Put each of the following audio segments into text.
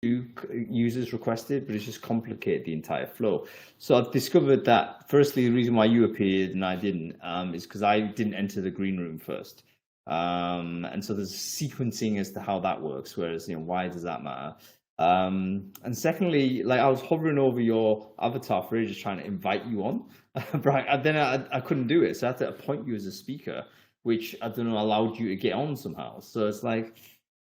users requested, but it's just complicated the entire flow. So I've discovered that firstly, the reason why you appeared and I didn't is because I didn't enter the green room first. And so there's sequencing as to how that works, whereas, why does that matter? And secondly, like I was hovering over your avatar for ages trying to invite you on, but then I couldn't do it. So I had to appoint you as a speaker, which I don't know, allowed you to get on somehow. So it's like,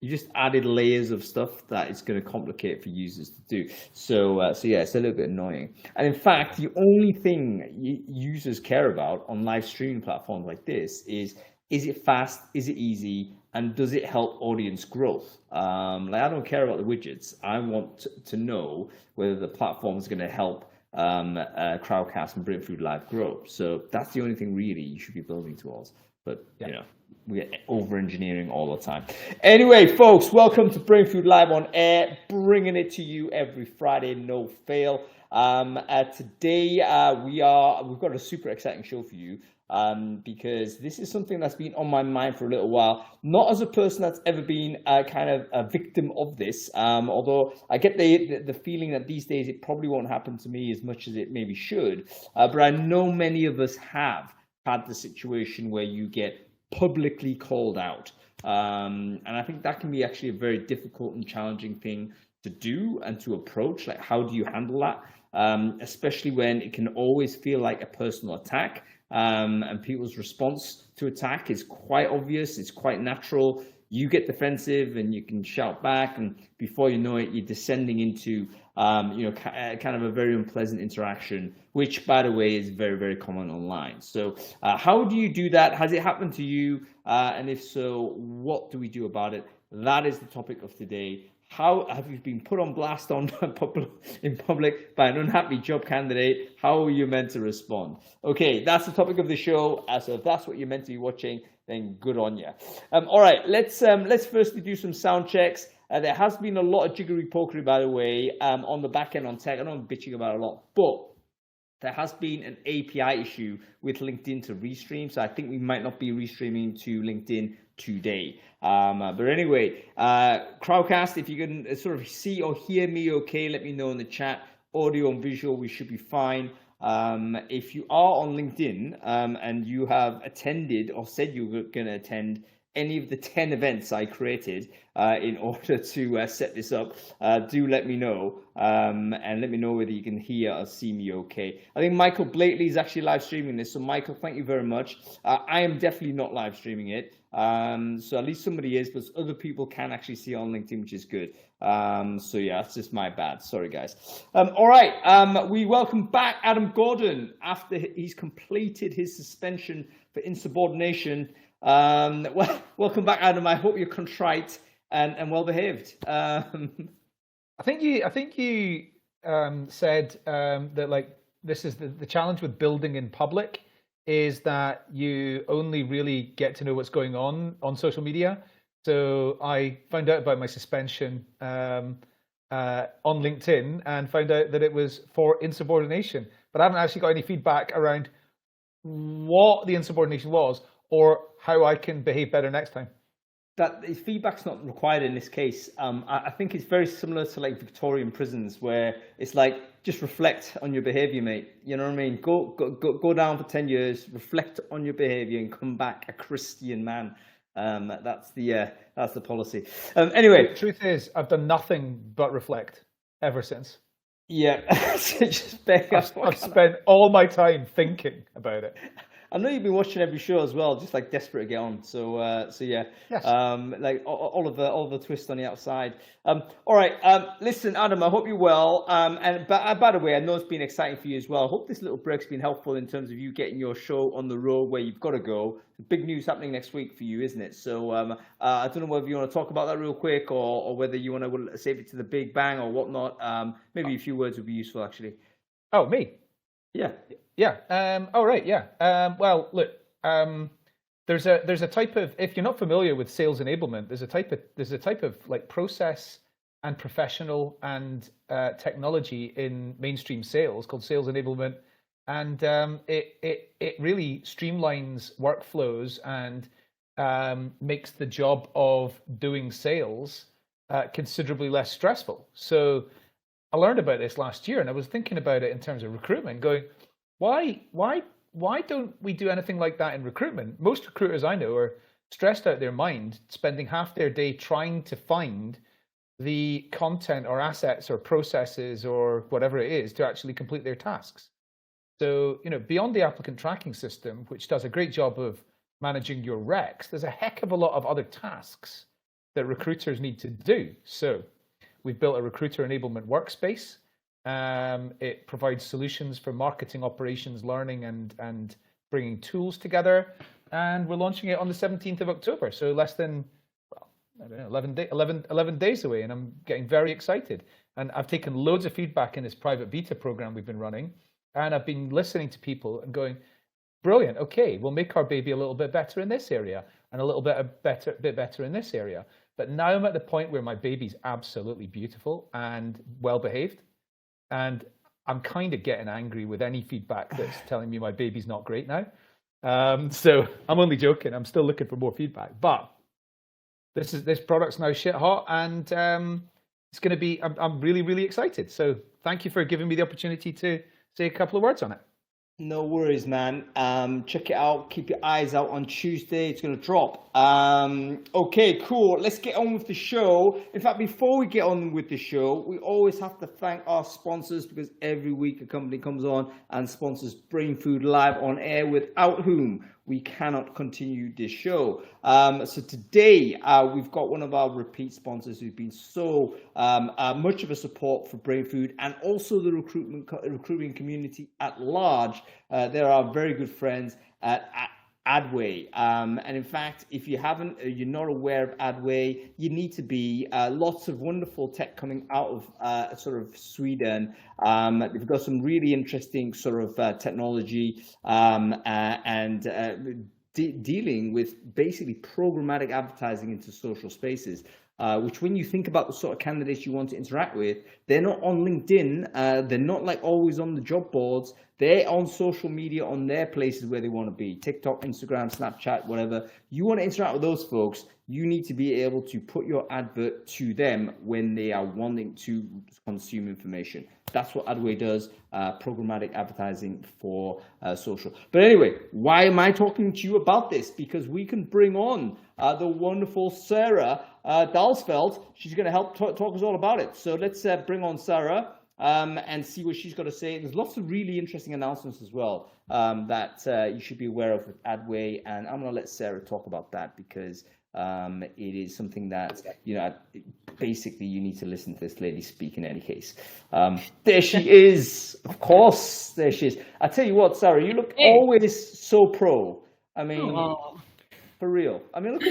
you just added layers of stuff that it's going to complicate for users to do. So yeah, it's a little bit annoying. And in fact, the only thing users care about on live streaming platforms like this is it fast, is it easy, and does it help audience growth? Like I don't care about the widgets. I want to know whether the platform is going to help Crowdcast and Brainfood Live grow. So that's the only thing really you should be building towards. But we're over-engineering all the time. Anyway, folks, welcome to Brainfood Live on Air, bringing it to you every Friday, no fail. Today, we've got a super exciting show for you because this is something that's been on my mind for a little while. Not as a person that's ever been kind of a victim of this, although I get the feeling that these days it probably won't happen to me as much as it maybe should. But I know many of us have had the situation where you get publicly called out. And I think that can be actually a very difficult and challenging thing to do and to approach. Like, how do you handle that? Especially when it can always feel like a personal attack. And people's response to attack is quite obvious. It's quite natural. You get defensive and you can shout back, and before you know it, you're descending into kind of a very unpleasant interaction, which, by the way, is very, very common online. So how do you do that? Has it happened to you? And if so, what do we do about it? That is the topic of today. How have you been put on blast in public by an unhappy job candidate? How are you meant to respond? Okay, that's the topic of the show. So if that's what you're meant to be watching, then good on you. All right, let's firstly do some sound checks. There has been a lot of jiggery pokery, by the way, on the back end on tech. I know I'm bitching about it a lot, but there has been an API issue with LinkedIn to restream. So I think we might not be restreaming to LinkedIn today. But anyway, Crowdcast, if you can sort of see or hear me okay, let me know in the chat. Audio and visual, we should be fine. If you are on LinkedIn and you have attended or said you were going to attend any of the 10 events I created in order to set this up, do let me know and let me know whether you can hear or see me okay. I think Michael Blakely is actually live streaming this. So Michael, thank you very much. I am definitely not live streaming it. So at least somebody is, but other people can actually see on LinkedIn, which is good. So yeah, that's just my bad. Sorry, guys. All right. We welcome back Adam Gordon after he's completed his suspension for insubordination. Well, welcome back, Adam. I hope you're contrite and well behaved. I think you said that like this is the challenge with building in public is that you only really get to know what's going on social media. So I found out about my suspension on LinkedIn and found out that it was for insubordination, but I haven't actually got any feedback around what the insubordination was or how I can behave better next time. That feedback's not required in this case. I think it's very similar to like Victorian prisons where it's like, just reflect on your behavior, mate. You know what I mean? Go down for 10 years, reflect on your behavior and come back a Christian man. That's the policy. Anyway. The truth is, I've done nothing but reflect ever since. Yeah. I've spent all my time thinking about it. I know you've been watching every show as well, just like desperate to get on. So yeah, yes. Like all of the twists on the outside. All right, listen, Adam, I hope you're well. And by the way, I know it's been exciting for you as well. I hope this little break's been helpful in terms of you getting your show on the road where you've got to go. Big news happening next week for you, isn't it? So I don't know whether you want to talk about that real quick or whether you want to save it to the big bang or whatnot. Maybe a few words would be useful, actually. Oh, me? Yeah. Yeah. Oh, right. Yeah. Well, look. There's a type of, if you're not familiar with sales enablement, there's a type of like process and professional and technology in mainstream sales called sales enablement, and it really streamlines workflows and makes the job of doing sales considerably less stressful. So I learned about this last year, and I was thinking about it in terms of recruitment, going, why don't we do anything like that in recruitment? Most recruiters I know are stressed out their mind, spending half their day trying to find the content or assets or processes or whatever it is to actually complete their tasks. So, beyond the applicant tracking system, which does a great job of managing your recs, there's a heck of a lot of other tasks that recruiters need to do. So we've built a recruiter enablement workspace. It provides solutions for marketing, operations, learning, and bringing tools together. And we're launching it on the 17th of October. So less than, I don't know, 11 days away. And I'm getting very excited. And I've taken loads of feedback in this private beta program we've been running. And I've been listening to people and going, brilliant, okay, we'll make our baby a little bit better in this area and a little bit better in this area. But now I'm at the point where my baby's absolutely beautiful and well-behaved. And I'm kind of getting angry with any feedback that's telling me my baby's not great now. So I'm only joking. I'm still looking for more feedback. But this product's now shit hot, and it's going to be, I'm really, really excited. So thank you for giving me the opportunity to say a couple of words on it. No worries, man. Check it out. Keep your eyes out on Tuesday. It's going to drop. Okay, cool. Let's get on with the show. In fact, before we get on with the show, we always have to thank our sponsors, because every week a company comes on and sponsors Brainfood live on air, without whom we cannot continue this show. So today we've got one of our repeat sponsors who's been so much of a support for Brainfood, and also the recruiting community at large. They're our very good friends at Adway. And in fact, if you're not aware of Adway, you need to be. Lots of wonderful tech coming out of sort of Sweden. They've got some really interesting sort of technology dealing with basically programmatic advertising into social spaces. Which, when you think about the sort of candidates you want to interact with, they're not on LinkedIn. They're not like always on the job boards. They're on social media, on their places where they want to be. TikTok, Instagram, Snapchat, whatever. You want to interact with those folks, you need to be able to put your advert to them when they are wanting to consume information. That's what Adway does, programmatic advertising for social. But anyway, why am I talking to you about this? Because we can bring on the wonderful Sarah Dalsfeld. She's going to help talk us all about it. So let's bring on Sarah and see what she's got to say. There's lots of really interesting announcements as well that you should be aware of with Adway. And I'm going to let Sarah talk about that, because it is something that, basically you need to listen to this lady speak in any case. There she is. Of course, there she is. I tell you what, Sarah, you look always so pro. I mean, for real. I mean, look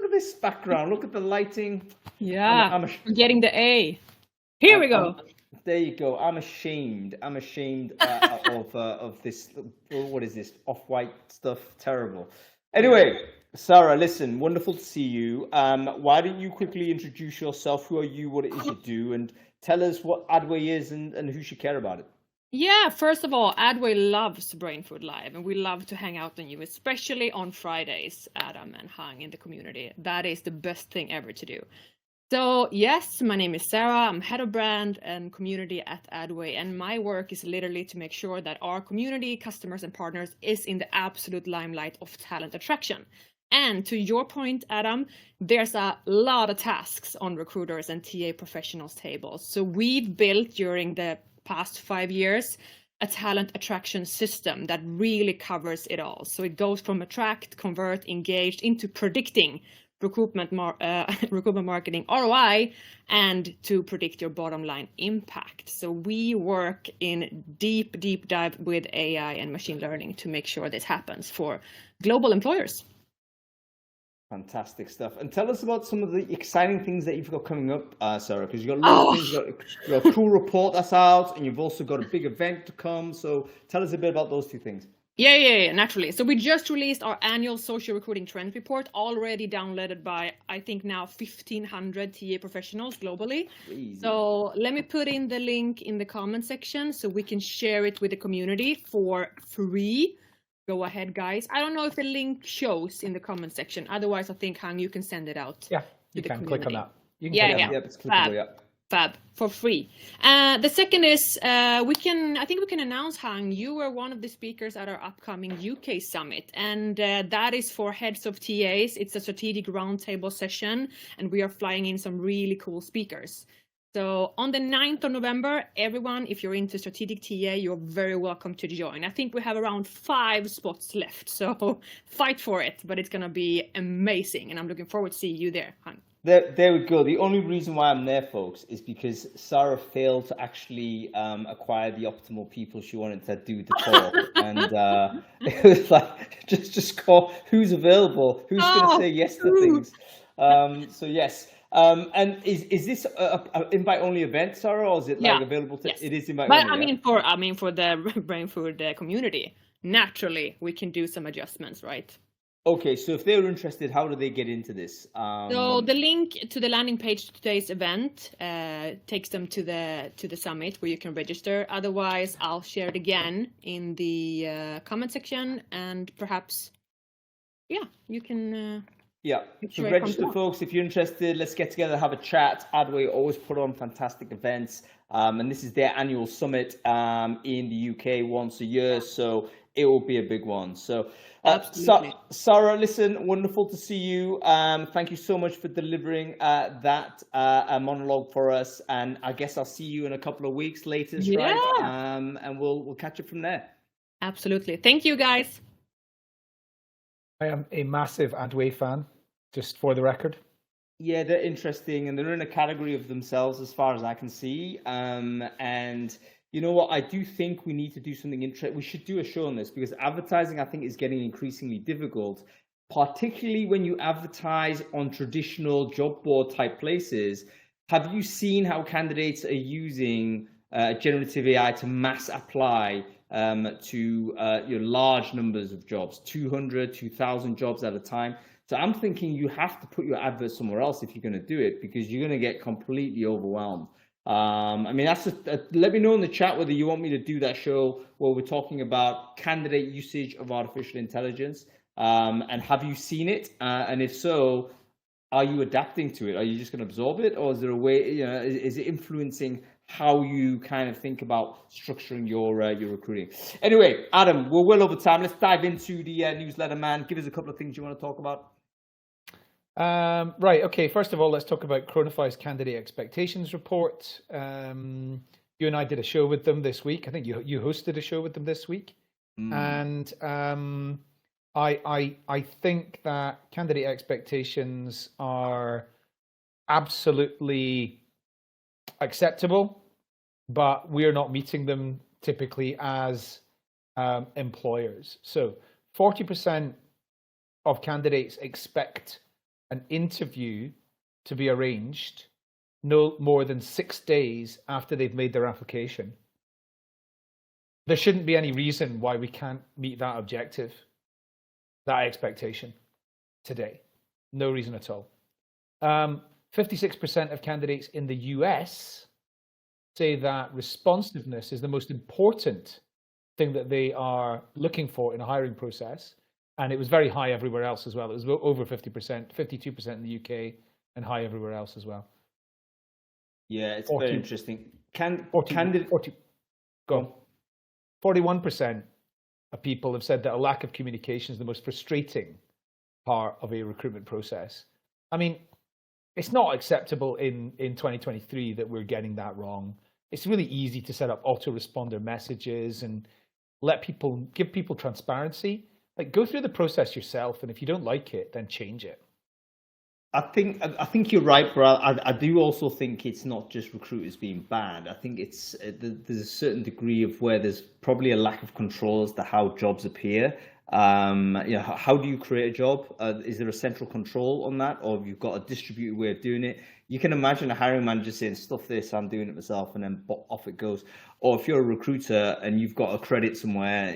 at this background. Look at the lighting. Yeah, I'm getting the A. Here we go. There you go. I'm ashamed. I'm ashamed of this. What is this? Off-white stuff. Terrible. Anyway, Sarah, listen, wonderful to see you. Why don't you quickly introduce yourself? Who are you? What it is you do? And tell us what Adway is and who should care about it. Yeah, first of all, Adway loves Brainfood Live, and we love to hang out on you, especially on Fridays, Adam and Hang in the community. That is the best thing ever to do. So yes, my name is Sarah. I'm head of brand and community at Adway, and my work is literally to make sure that our community, customers and partners is in the absolute limelight of talent attraction. And to your point, Adam, there's a lot of tasks on recruiters and TA professionals tables. So we've built during the past 5 years a talent attraction system that really covers it all. So it goes from attract, convert, engage into predicting recruitment marketing ROI and to predict your bottom line impact. So we work in deep dive with AI and machine learning to make sure this happens for global employers. Fantastic stuff. And tell us about some of the exciting things that you've got coming up, Sarah, because you've got lots of things. You've got a cool report that's out, and you've also got a big event to come. So tell us a bit about those two things. Yeah, naturally. So we just released our annual social recruiting trend report, already downloaded by, I think now 1,500 TA professionals globally. Crazy. So let me put in the link in the comment section so we can share it with the community for free. Go ahead, guys. I don't know if the link shows in the comment section. Otherwise, I think, Hang, you can send it out. Yeah, you can click on that. You can Yeah, click yeah. now. Yep, it's Fab. clickable, yeah. Fab, for free. The second is I think we can announce, Hang, you were one of the speakers at our upcoming UK Summit, and that is for heads of TAs. It's a strategic roundtable session, and we are flying in some really cool speakers. So on the 9th of November, everyone, if you're into strategic TA, you're very welcome to join. I think we have around 5 spots left, so fight for it, but it's going to be amazing, and I'm looking forward to seeing you there, Hang. There we go. The only reason why I'm there, folks, is because Sarah failed to actually acquire the optimal people she wanted to do the talk, and it was like just call who's available, who's going to say yes to things. So yes. And is this a invite only event, Sarah, or is it like available to? Yes. It is invite but only. I mean for the Brainfood community, naturally we can do some adjustments, right? Okay, so if they're interested, how do they get into this? So the link to the landing page to today's event takes them to the summit where you can register. Otherwise, I'll share it again in the comment section, and perhaps, you can. So register, folks, if you're interested. Let's get together, have a chat. Adway always put on fantastic events, and this is their annual summit in the UK once a year, so it will be a big one. So. Sarah, listen, wonderful to see you. Thank you so much for delivering that monologue for us, and I guess I'll see you in a couple of weeks later, right? And we'll catch up from there. Absolutely. Thank you, guys. I am a massive Adway fan, just for the record. Yeah, they're interesting, and they're in a category of themselves as far as I can see. And you know what? I do think we need to do something interesting. We should do a show on this, because advertising, I think, is getting increasingly difficult, particularly when you advertise on traditional job board type places. Have you seen how candidates are using generative AI to mass apply to large numbers of jobs, 200, 2,000 jobs at a time? So I'm thinking you have to put your advert somewhere else if you're going to do it, because you're going to get completely overwhelmed. I mean, that's just, let me know in the chat whether you want me to do that show where we're talking about candidate usage of artificial intelligence, and have you seen it? And if so, are you adapting to it? Are you just going to absorb it, or is there a way? Is it influencing how you kind of think about structuring your recruiting? Anyway, Adam, we're well over time. Let's dive into the newsletter, man. Give us a couple of things you want to talk about. Right. Okay. First of all, let's talk about Chronify's candidate expectations report. You and I did a show with them this week. I think you hosted a show with them this week, and I think that candidate expectations are absolutely acceptable, but we're not meeting them typically as employers. So 40% of candidates expect an interview to be arranged no more than 6 days after they've made their application. There shouldn't be any reason why we can't meet that objective, that expectation today. No reason at all. 56% of candidates in the US say that responsiveness is the most important thing that they are looking for in a hiring process. And it was very high everywhere else as well. It was over 50%, 52% in the UK, and high everywhere else as well. Yeah, it's very interesting. 41% of people have said that a lack of communication is the most frustrating part of a recruitment process. I mean, it's not acceptable in 2023 that we're getting that wrong. It's really easy to set up autoresponder messages and give people transparency. Like, go through the process yourself, and if you don't like it, then change it. I think you're right, Brad. I do also think it's not just recruiters being bad. I think it's there's a certain degree of where there's probably a lack of control as to how jobs appear. How do you create a job? Is there a central control on that, or have you got a distributed way of doing it? You can imagine a hiring manager saying, "Stuff this, I'm doing it myself," and then off it goes. Or if you're a recruiter and you've got a credit somewhere,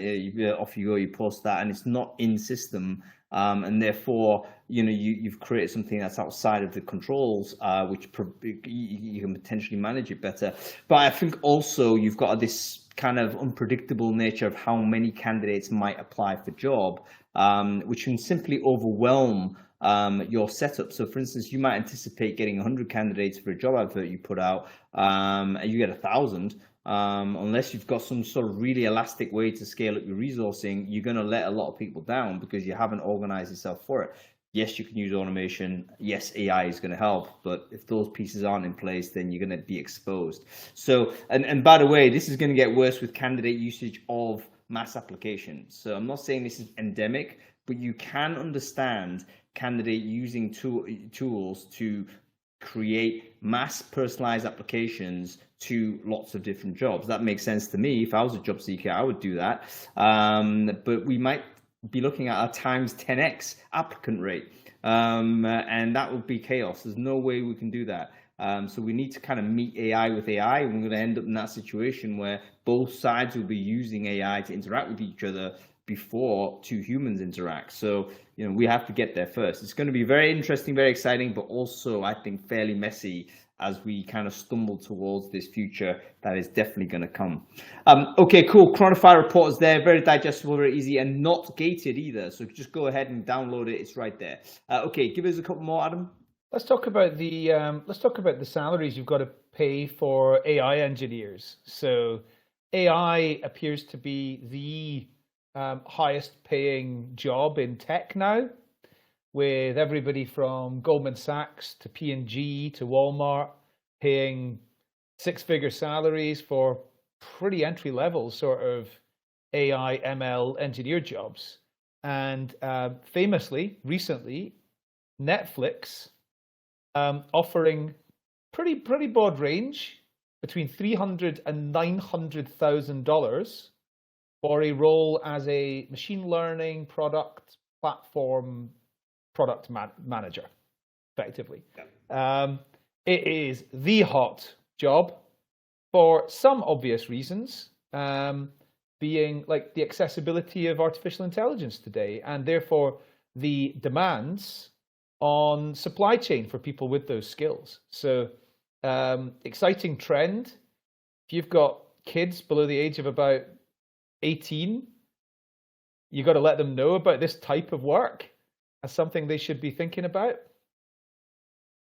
off you go, you post that, and it's not in system, and therefore, you've created something that's outside of the controls, which you can potentially manage it better. But I think also you've got this kind of unpredictable nature of how many candidates might apply for job, which can simply overwhelm your setup. So for instance, you might anticipate getting 100 candidates for a job advert you put out, and you get 1,000. Unless you've got some sort of really elastic way to scale up your resourcing, you're going to let a lot of people down because you haven't organized yourself for it. Yes, you can use automation. Yes, AI is going to help, but if those pieces aren't in place, then you're going to be exposed. So, and by the way, this is going to get worse with candidate usage of mass applications. So I'm not saying this is endemic, but you can understand candidate using tools to create mass personalized applications to lots of different jobs. That makes sense to me. If I was a job seeker, I would do that. But we might be looking at a times 10x applicant rate, and that would be chaos. There's no way we can do that. So we need to kind of meet AI with AI, and we're going to end up in that situation where both sides will be using AI to interact with each other before two humans interact. So, you know, we have to get there first. It's going to be very interesting, very exciting, but also I think fairly messy as we kind of stumble towards this future that is definitely going to come. Okay, cool. Chronify report is there, very digestible, very easy, and not gated either. So just go ahead and download it. It's right there. Okay, give us a couple more, Adam. Let's talk about the salaries you've got to pay for AI engineers. So AI appears to be the highest paying job in tech now, with everybody from Goldman Sachs to P&G to Walmart paying six-figure salaries for pretty entry-level sort of AI ML engineer jobs. And famously, recently, Netflix offering pretty broad range between $300,000 and $900,000 for a role as a machine learning product manager, effectively. Yeah. It is the hot job for some obvious reasons, being like the accessibility of artificial intelligence today, and therefore the demands on supply chain for people with those skills. So exciting trend. If you've got kids below the age of about 18, you've got to let them know about this type of work as something they should be thinking about.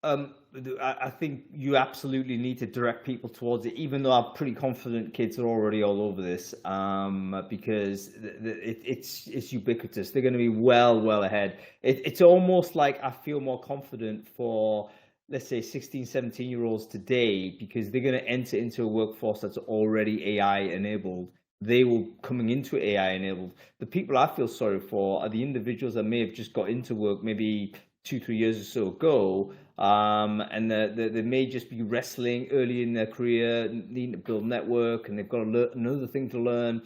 I think you absolutely need to direct people towards it, even though I'm pretty confident kids are already all over this, because it's ubiquitous. They're going to be well ahead. It's almost like I feel more confident for, let's say, 16, 17-year-olds today, because they're going to enter into a workforce that's already AI enabled. They will coming into AI enabled. The people I feel sorry for are the individuals that may have just got into work maybe 2-3 years or so ago, and they may just be wrestling early in their career, needing to build network, and they've got another thing to learn.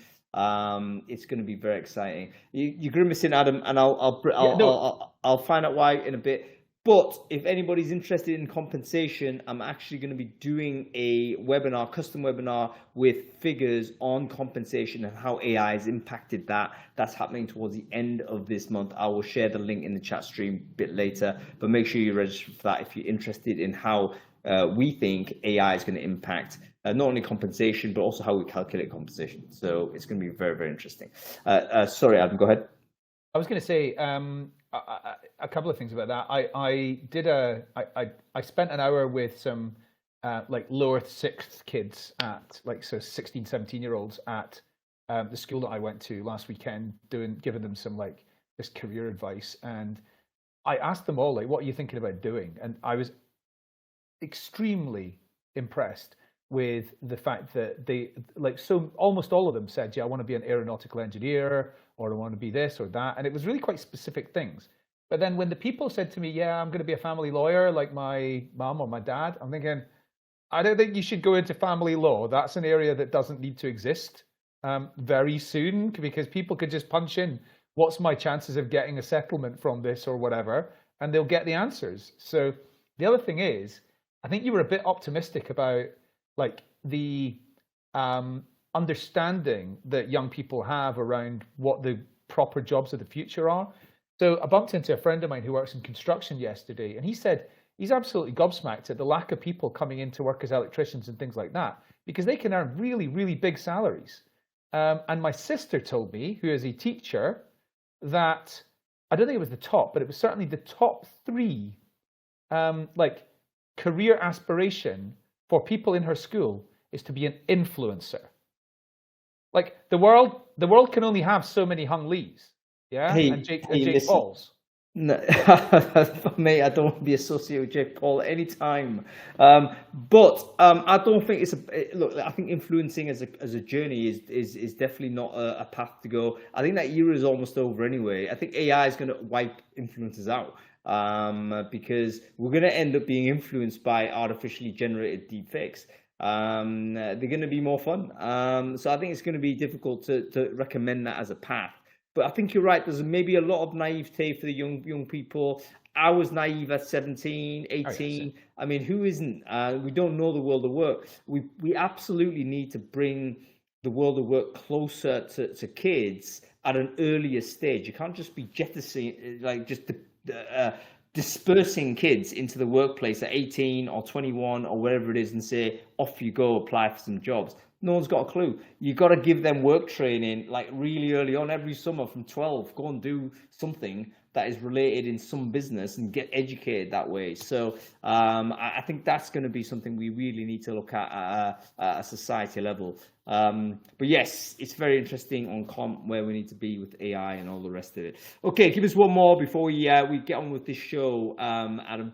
It's going to be very exciting. You're grimacing, Adam, and I'll find out why in a bit. But if anybody's interested in compensation, I'm actually going to be doing a webinar, custom webinar with figures on compensation and how AI has impacted that. That's happening towards the end of this month. I will share the link in the chat stream a bit later, but make sure you register for that if you're interested in how we think AI is going to impact not only compensation, but also how we calculate compensation. So it's going to be very interesting. Sorry, Adam, go ahead. I was going to say, a couple of things about that. I spent an hour with some like lower sixth kids at 16, 17-year-olds at the school that I went to last weekend, giving them some like this career advice. And I asked them all, like, what are you thinking about doing? And I was extremely impressed with the fact that they almost all of them said, yeah, I want to be an aeronautical engineer, or I want to be this or that. And it was really quite specific things. But then when the people said to me, yeah, I'm going to be a family lawyer like my mom or my dad, I'm thinking, I don't think you should go into family law. That's an area that doesn't need to exist very soon, because people could just punch in, what's my chances of getting a settlement from this or whatever, and they'll get the answers. So the other thing is, I think you were a bit optimistic about like the understanding that young people have around what the proper jobs of the future are. So I bumped into a friend of mine who works in construction yesterday, and he said he's absolutely gobsmacked at the lack of people coming into work as electricians and things like that, because they can earn really big salaries. And my sister told me, who is a teacher, that I don't think it was the top, but it was certainly the top 3 like career aspiration for people in her school is to be an influencer. Like the world can only have so many Hung Lees, yeah, and Jake Pauls. No, mate, I don't want to be associated with Jake Paul at any time. But I don't think look. I think influencing as a journey is definitely not a path to go. I think that era is almost over anyway. I think AI is going to wipe influencers out because we're going to end up being influenced by artificially generated deepfakes. They're going to be more fun. So I think it's going to be difficult to recommend that as a path. But I think you're right. There's maybe a lot of naivete for the young people. I was naive at 17, 18. I mean, who isn't? We don't know the world of work. We absolutely need to bring the world of work closer to kids at an earlier stage. You can't just be jettisoning, like just dispersing kids into the workplace at 18 or 21 or wherever it is and say, off you go, apply for some jobs. No one's got a clue. You've got to give them work training like really early on, every summer from 12. Go and do something that is related in some business and get educated that way. So I think that's going to be something we really need to look at a society level. But yes, it's very interesting on comp where we need to be with AI and all the rest of it. Okay, give us one more before we get on with this show, Adam.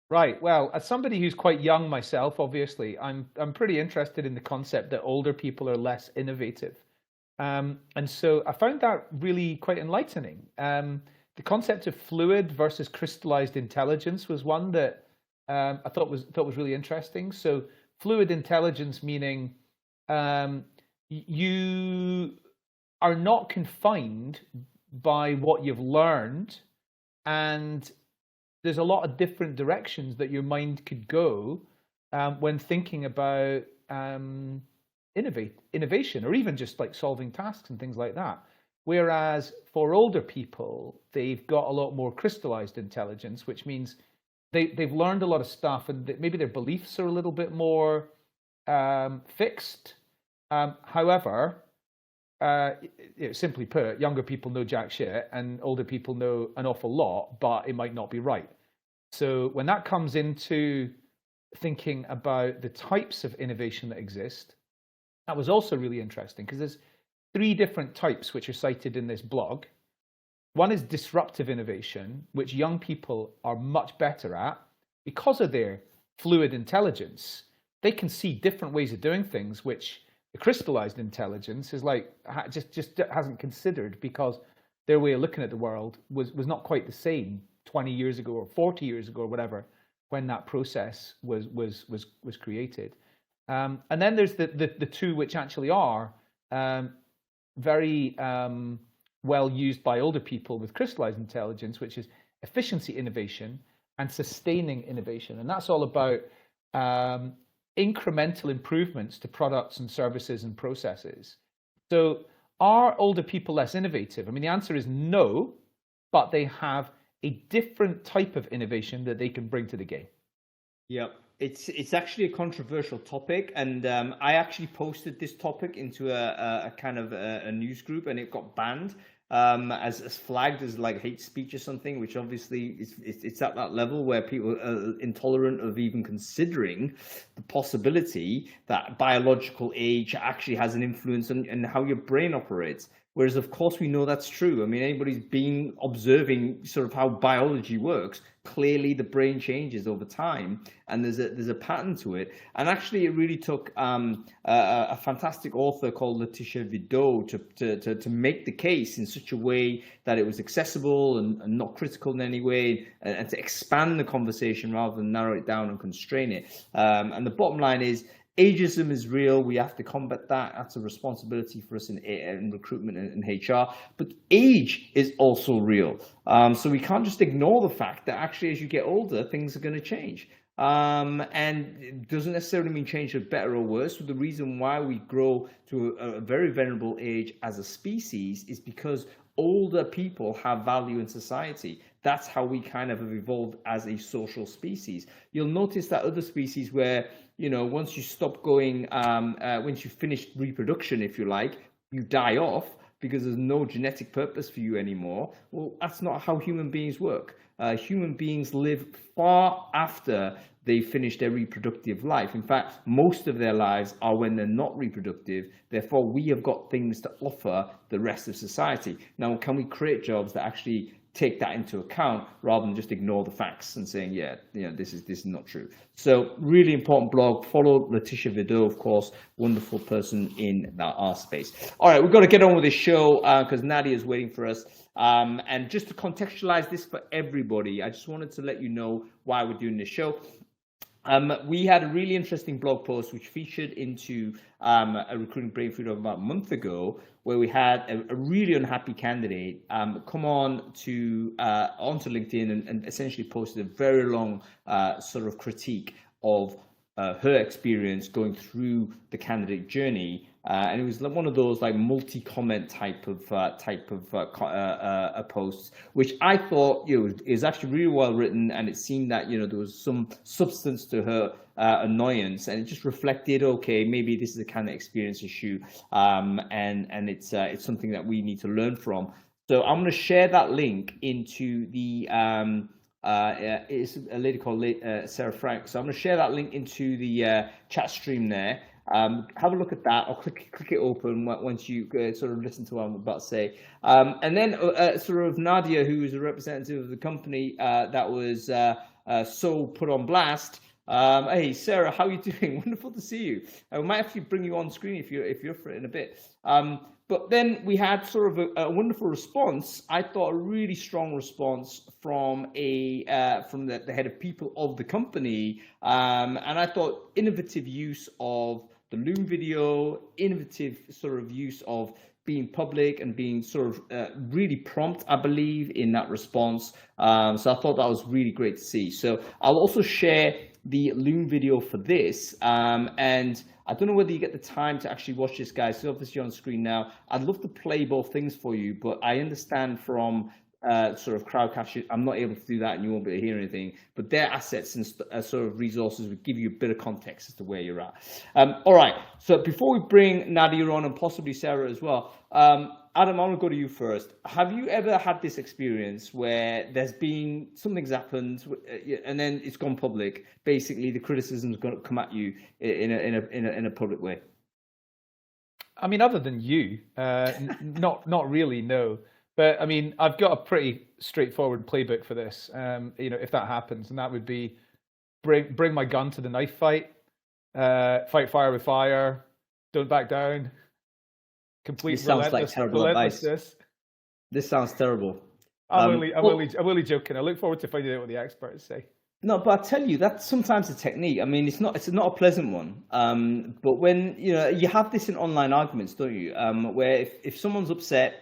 Right. Well, as somebody who's quite young myself, obviously, I'm pretty interested in the concept that older people are less innovative. And so I found that really quite enlightening. The concept of fluid versus crystallized intelligence was one that I thought was really interesting. So fluid intelligence meaning you are not confined by what you've learned, and there's a lot of different directions that your mind could go when thinking about innovation, or even just like solving tasks and things like that. Whereas for older people, they've got a lot more crystallized intelligence, which means they've learned a lot of stuff, and maybe their beliefs are a little bit more fixed. However, simply put, younger people know jack shit and older people know an awful lot, but it might not be right. So when that comes into thinking about the types of innovation that exist, that was also really interesting because there's 3 different types which are cited in this blog. One is disruptive innovation, which young people are much better at because of their fluid intelligence. They can see different ways of doing things, which the crystallized intelligence is like just hasn't considered because their way of looking at the world was not quite the same 20 years ago or 40 years ago or whatever when that process was created. And then there's the 2 which actually are very well used by older people with crystallized intelligence, which is efficiency innovation and sustaining innovation. And that's all about incremental improvements to products and services and processes. So are older people less innovative? I mean, the answer is no, but they have a different type of innovation that they can bring to the game. Yep. It's actually a controversial topic, and I actually posted this topic into a kind of a news group, and it got banned as flagged as like hate speech or something, which obviously it's at that level where people are intolerant of even considering the possibility that biological age actually has an influence on how your brain operates. Whereas, of course, we know that's true. I mean, anybody's been observing sort of how biology works. Clearly, the brain changes over time, and there's a pattern to it. And actually, it really took a fantastic author called Letitia Vidot to make the case in such a way that it was accessible and not critical in any way, and to expand the conversation rather than narrow it down and constrain it. And the bottom line is, ageism is real. We have to combat that. That's a responsibility for us in recruitment and HR. But age is also real. So we can't just ignore the fact that actually as you get older, things are going to change. And it doesn't necessarily mean change for better or worse. So the reason why we grow to a very venerable age as a species is because older people have value in society. That's how we kind of have evolved as a social species. You'll notice that other species where, you know, once you stop going, once you finish reproduction, if you like, you die off. because there's no genetic purpose for you anymore. Well, that's not how human beings work. Human beings live far after they finish their reproductive life. In fact, most of their lives are when they're not reproductive. Therefore, we have got things to offer the rest of society. Now, can we create jobs that actually take that into account rather than just ignore the facts and saying, yeah, this is not true? So really important blog. Follow Letitia Vido, of course, wonderful person in our space. All right, we've got to get on with this show because Nadia is waiting for us. And just to contextualize this for everybody, I just wanted to let you know why we're doing this show. We had a really interesting blog post which featured into a recruiting Brainfood of about a month ago, where we had a really unhappy candidate come on to onto LinkedIn and essentially posted a very long sort of critique of her experience going through the candidate journey. And it was like one of those like multi-comment type of posts, which I thought is actually really well written, and it seemed that there was some substance to her annoyance, and it just reflected, okay, maybe this is a kind of experience issue, and it's something that we need to learn from. So I'm going to share that link into the it's a lady called Sarah Frank. So I'm going to share that link into the chat stream there. Have a look at that, or click it open once you sort of listen to what I'm about to say. And then sort of Nadia, who is a representative of the company that was so put on blast. Hey Sarah, how are you doing? Wonderful to see you. I might actually bring you on screen if you're for it in a bit. But then we had sort of a wonderful response. I thought a really strong response from the head of people of the company, and I thought innovative use of the Loom video, innovative sort of use of being public and being sort of really prompt, I believe, in that response. So I thought that was really great to see. So I'll also share the Loom video for this, and I don't know whether you get the time to actually watch this, guys. So obviously on screen now. I'd love to play both things for you, but I understand from sort of crowd capture, I'm not able to do that, and you won't be able to hear anything. But their assets and sort of resources would give you a bit of context as to where you're at. All right. So before we bring Nadia on and possibly Sarah as well, Adam, I want to go to you first. Have you ever had this experience where there's been something's happened and then it's gone public? Basically, the criticism's going to come at you in a public way. I mean, other than you, not really, no. But I mean, I've got a pretty straightforward playbook for this. If that happens, and that would be bring my gun to the knife fight, fight fire with fire, don't back down. Complete this sounds like terrible advice. This sounds terrible. I'm only joking. I look forward to finding out what the experts say. No, but I tell you, that's sometimes a technique. I mean, it's not a pleasant one. But when you have this in online arguments, don't you? Where if someone's upset,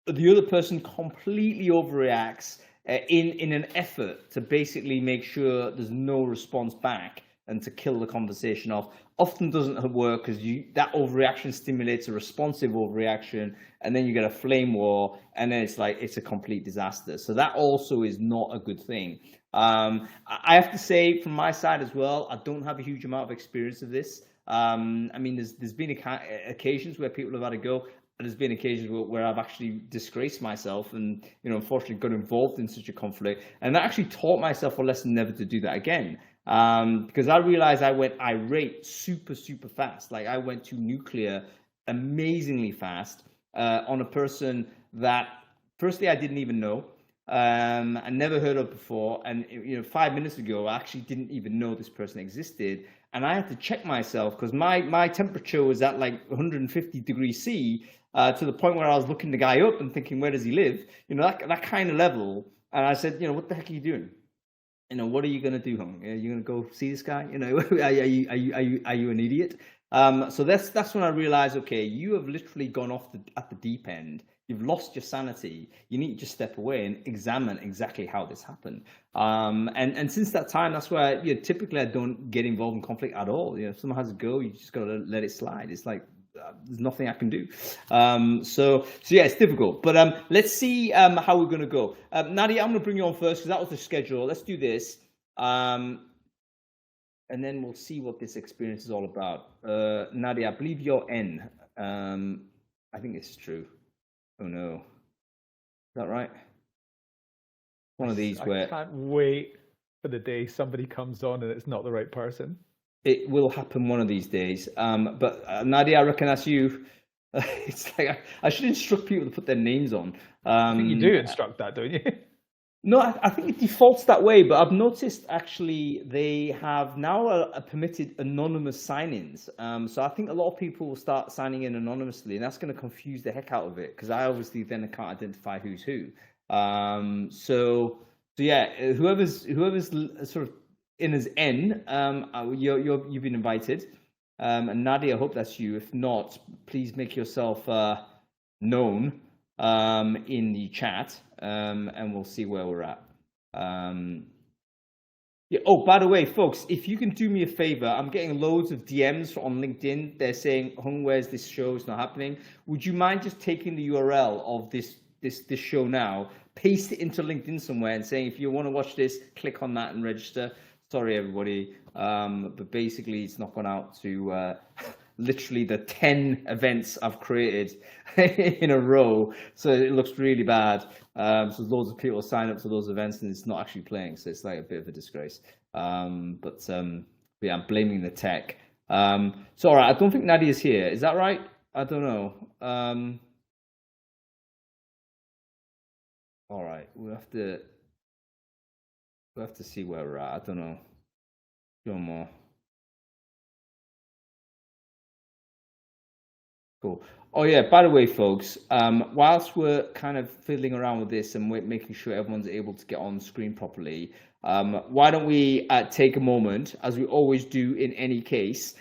the other person completely overreacts in an effort to basically make sure there's no response back and to kill the conversation off. Often doesn't work because that overreaction stimulates a responsive overreaction, and then you get a flame war, and then it's a complete disaster. So that also is not a good thing. I have to say from my side as well, I don't have a huge amount of experience of this. I mean, there's been occasions where people have had a go. There's been occasions where I've actually disgraced myself and, unfortunately got involved in such a conflict. And I actually taught myself a lesson never to do that again. Because I realized I went irate super, super fast. Like I went to nuclear amazingly fast on a person that, firstly, I didn't even know. I never heard of before. And, 5 minutes ago, I actually didn't even know this person existed. And I had to check myself because my temperature was at like 150 degrees C to the point where I was looking the guy up and thinking, where does he live? That kind of level. And I said, what the heck are you doing? What are you going to do, hon? Are you going to go see this guy? Are you an idiot? So that's when I realized, okay, you have literally gone off at the deep end. You've lost your sanity. You need to just step away and examine exactly how this happened. And since that time, that's why typically I don't get involved in conflict at all. If someone has a go, you just got to let it slide. It's like there's nothing I can do. So yeah, it's difficult. But let's see how we're going to go. Nadia, I'm going to bring you on first because that was the schedule. Let's do this. And then we'll see what this experience is all about. Nadia, I believe you're N. I think this is true. Oh no. Is that right? One of these I where can't wait for the day somebody comes on and it's not the right person. it will happen one of these days. But Nadia, I reckon that's you. It's like I should instruct people to put their names on. I think you do instruct that, don't you? No, I think it defaults that way, but I've noticed actually they have now permitted anonymous sign-ins. So I think a lot of people will start signing in anonymously, and that's going to confuse the heck out of it because I obviously then can't identify who's who. So yeah, whoever's sort of in as N, you've been invited. And Nadia, I hope that's you. If not, please make yourself known in the chat, and we'll see where we're at. Yeah. Oh, by the way, folks, if you can do me a favor, I'm getting loads of DMs on LinkedIn. They're saying, "Hung, where's this show? It's not happening." Would you mind just taking the URL of this show now, paste it into LinkedIn somewhere, and saying, if you want to watch this, click on that and register. Sorry, everybody, but basically, it's not gone out to literally the 10 events I've created in a row, so it looks really bad. So loads of people sign up to those events and it's not actually playing, so it's like a bit of a disgrace. But yeah, I'm blaming the tech. So all right, I don't think Nadia's here. Is that right? I don't know. All right, we'll have to see where we're at. I don't know. Show more. Cool. Oh yeah, by the way, folks, whilst we're kind of fiddling around with this and we're making sure everyone's able to get on screen properly, why don't we take a moment, as we always do in any case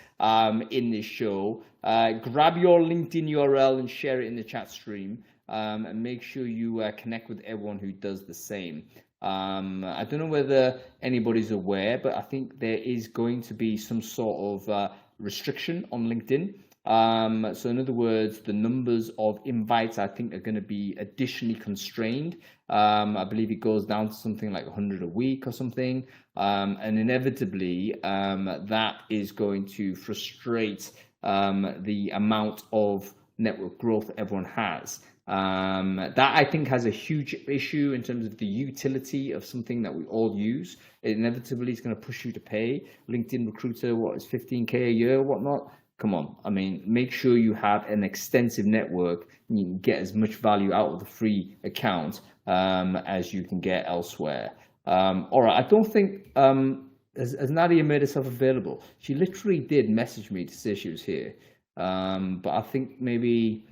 in this show, grab your LinkedIn URL and share it in the chat stream, and make sure you connect with everyone who does the same. I don't know whether anybody's aware, but I think there is going to be some sort of restriction on LinkedIn. So in other words, the numbers of invites, I think, are going to be additionally constrained. I believe it goes down to something like 100 a week or something. And inevitably, that is going to frustrate the amount of network growth everyone has. That I think has a huge issue in terms of the utility of something that we all use. It inevitably is going to push you to pay. LinkedIn Recruiter, what is 15K a year, whatnot? Come on, I mean, make sure you have an extensive network and you can get as much value out of the free account as you can get elsewhere. All right, I don't think, has Nadia made herself available? She literally did message me to say she was here, but I think maybe...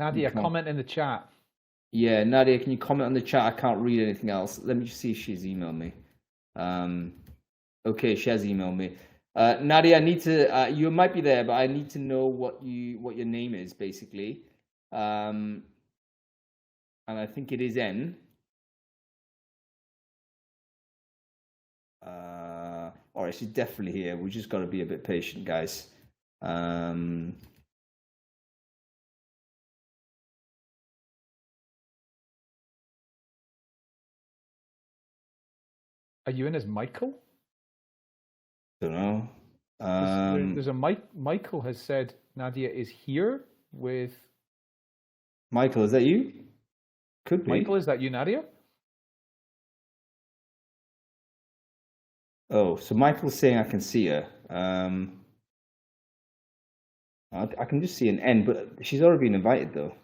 Nadia, comment in the chat. Yeah, Nadia, can you comment on the chat? I can't read anything else. Let me just see if she's emailed me. Okay, she has emailed me. Nadia, I need to. You might be there, but I need to know what your name is, basically. And I think it is N. All right, she's definitely here. We just got to be a bit patient, guys. Are you in as Michael? Don't know. There's a Michael has said Nadia is here with. Michael, is that you? Could be. Michael, is that you, Nadia? Oh, so Michael's saying I can see her. I can just see an N, but she's already been invited though.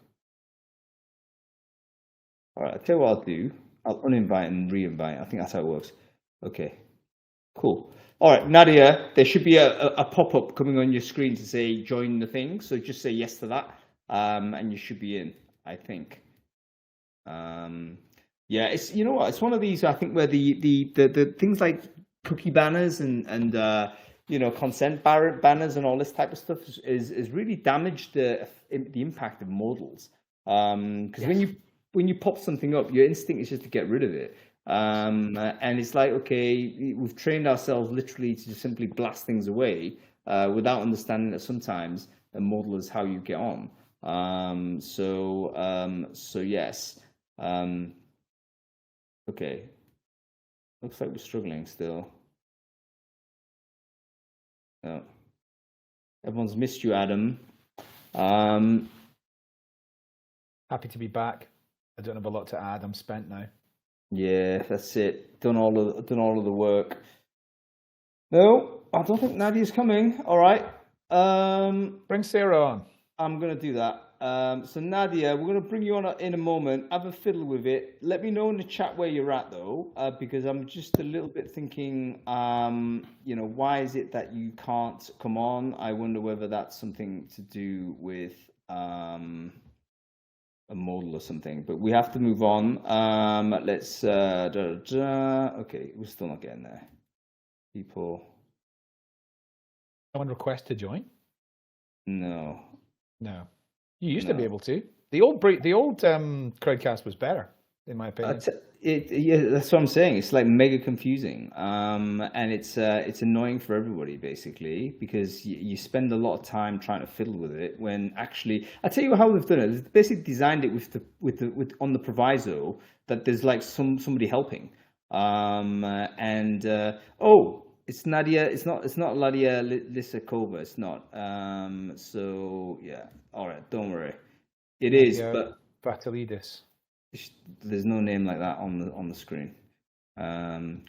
All right, I'll tell you what I'll do. I'll uninvite and re-invite. I think that's how it works. Okay, cool. All right, Nadia, there should be a pop-up coming on your screen to say join the thing. So just say yes to that, and you should be in, I think. Yeah, it's, you know what, it's one of these, I think, where the things like cookie banners and you know, consent banners and all this type of stuff is really damaged the impact of modals. Because when you pop something up, your instinct is just to get rid of it. And it's like, okay, we've trained ourselves literally to just simply blast things away without understanding that sometimes a model is how you get on. So yes. Okay. Looks like we're struggling still. Oh. Everyone's missed you, Adam. Adam Happy to be back. I don't have a lot to add. I'm spent now. Yeah, that's it. Done all of the work. No, I don't think Nadia's coming. All right. Bring Sarah on. I'm gonna do that. So Nadia, we're gonna bring you on in a moment. Have a fiddle with it. Let me know in the chat where you're at though, because I'm just a little bit thinking, why is it that you can't come on? I wonder whether that's something to do with a model or something. But we have to move on. Let's. Okay, we're still not getting there. People. Someone request to join? No. You used to be able to. The old Crowdcast was better, in my opinion. Yeah, that's what I'm saying. It's like mega confusing, and it's annoying for everybody basically, because you spend a lot of time trying to fiddle with it when actually, I tell you how they've done it. They've basically designed it with on the proviso that there's like somebody helping, It's Nadia. It's not Nadia Lisakova. It's not. So yeah. All right. Don't worry. It Nadia is, but Vatalidis. There's no name like that on the screen.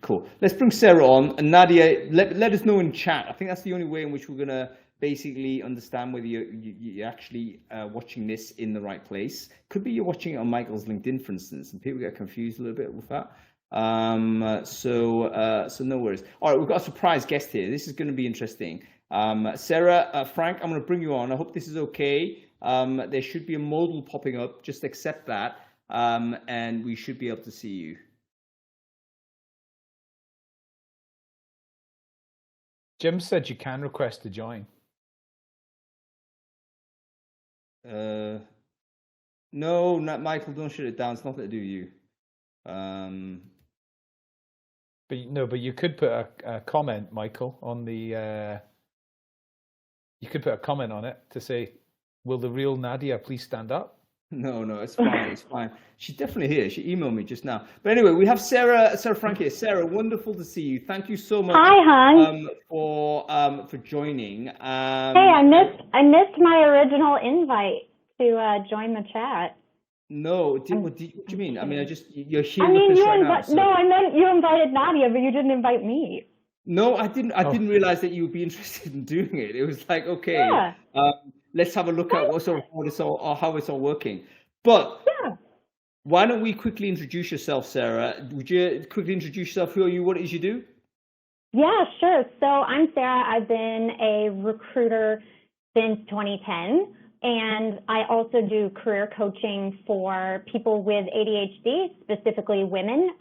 Cool. Let's bring Sarah on. And Nadia, let us know in chat. I think that's the only way in which we're gonna basically understand whether you're actually watching this in the right place. Could be you're watching it on Michael's LinkedIn, for instance, and people get confused a little bit with that. So no worries. All right, we've got a surprise guest here. This is going to be interesting. Sarah, Frank, I'm going to bring you on. I hope this is okay. There should be a modal popping up. Just accept that, and we should be able to see you. Jim said you can request to join. No, not Michael. Don't shut it down. It's nothing to do with you. But you could put a comment, Michael, on the. You could put a comment on it to say, "Will the real Nadia please stand up?" No, it's fine. It's fine. She's definitely here. She emailed me just now. But anyway, we have Sarah Frank here. Sarah, wonderful to see you. Thank you so much. Hi, hon. For joining. Hey, I missed my original invite to join the chat. No, what do you mean? I mean, you're here I mean, with us right now. So. No, I meant you invited Nadia, but you didn't invite me. No, I didn't. I didn't realize that you would be interested in doing it. It was like, okay, yeah. Let's have a look at how it's all working. But why don't we quickly introduce yourself, Sarah? Would you quickly introduce yourself? Who are you? What it is you do? Yeah, sure. So I'm Sarah. I've been a recruiter since 2010. And I also do career coaching for people with ADHD, specifically women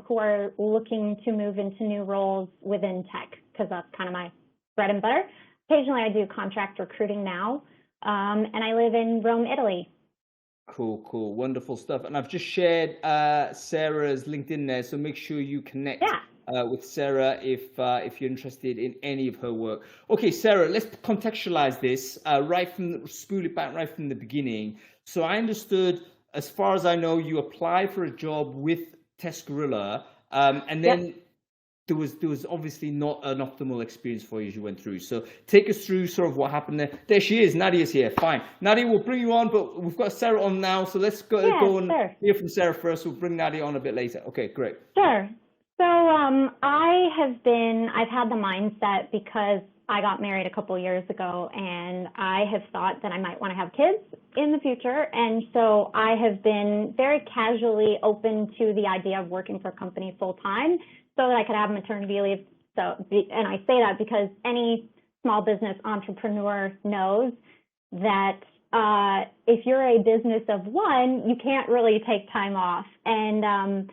who are looking to move into new roles within tech, because that's kind of my bread and butter. Occasionally I do contract recruiting now, and I live in Rome, Italy. Cool. Wonderful stuff. And I've just shared Sarah's LinkedIn there, so make sure you connect. With Sarah if you're interested in any of her work. Okay, Sarah, let's contextualize this spool it back right from the beginning. So I understood, as far as I know, you applied for a job with TestGorilla, and then there was obviously not an optimal experience for you as you went through. So take us through sort of what happened there. There she is. Nadia's here. Fine. Nadia, we'll bring you on, but we've got Sarah on now. So let's go and hear from Sarah first. We'll bring Nadia on a bit later. Okay, great. Sure. So I've had the mindset, because I got married a couple years ago, and I have thought that I might want to have kids in the future. And so I have been very casually open to the idea of working for a company full time so that I could have maternity leave. And I say that because any small business entrepreneur knows that if you're a business of one, you can't really take time off. And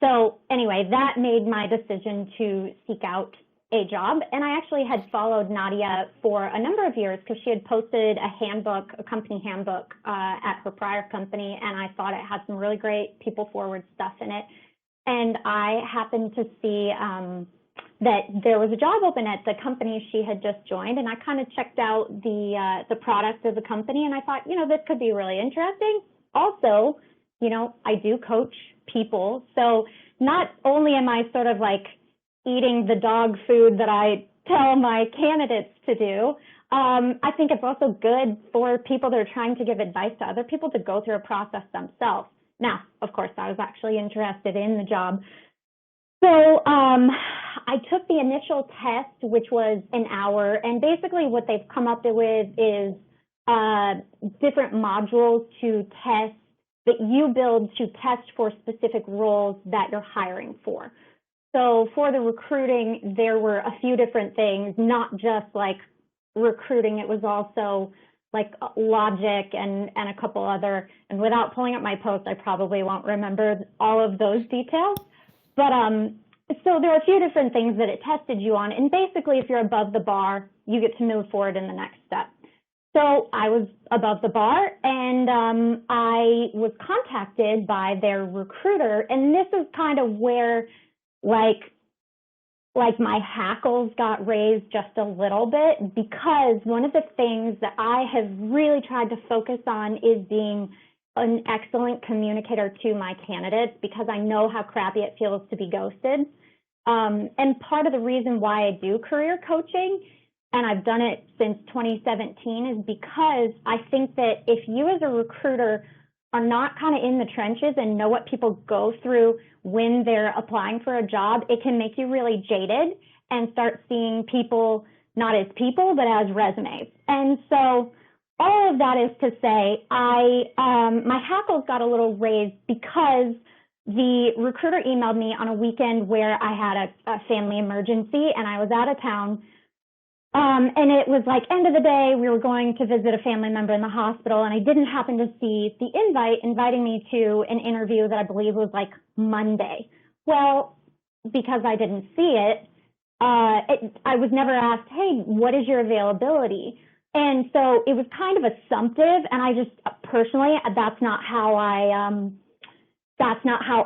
so anyway, that made my decision to seek out a job. And I actually had followed Nadia for a number of years because she had posted a company handbook at her prior company. And I thought it had some really great people forward stuff in it. And I happened to see that there was a job open at the company she had just joined. And I kind of checked out the product of the company. And I thought, this could be really interesting. Also, I do coach people. So not only am I sort of like eating the dog food that I tell my candidates to do, I think it's also good for people that are trying to give advice to other people to go through a process themselves. Now, of course, I was actually interested in the job. So I took the initial test, which was an hour, and basically what they've come up with is different modules to test that you build to test for specific roles that you're hiring for. So for the recruiting, there were a few different things, not just like recruiting. It was also like logic and a couple other, and without pulling up my post, I probably won't remember all of those details. But so there are a few different things that it tested you on. And basically, if you're above the bar, you get to move forward in the next step. So I was above the bar, and I was contacted by their recruiter. And this is kind of where like my hackles got raised just a little bit, because one of the things that I have really tried to focus on is being an excellent communicator to my candidates, because I know how crappy it feels to be ghosted. And part of the reason why I do career coaching, and I've done it since 2017, is because I think that if you as a recruiter are not kind of in the trenches and know what people go through when they're applying for a job, it can make you really jaded and start seeing people not as people, but as resumes. And so all of that is to say, my hackles got a little raised because the recruiter emailed me on a weekend where I had a family emergency and I was out of town. And it was like end of the day, we were going to visit a family member in the hospital, and I didn't happen to see the invite inviting me to an interview that I believe was like Monday. Well, because I didn't see it, I was never asked, hey, what is your availability? And so it was kind of assumptive, and I just personally, that's not how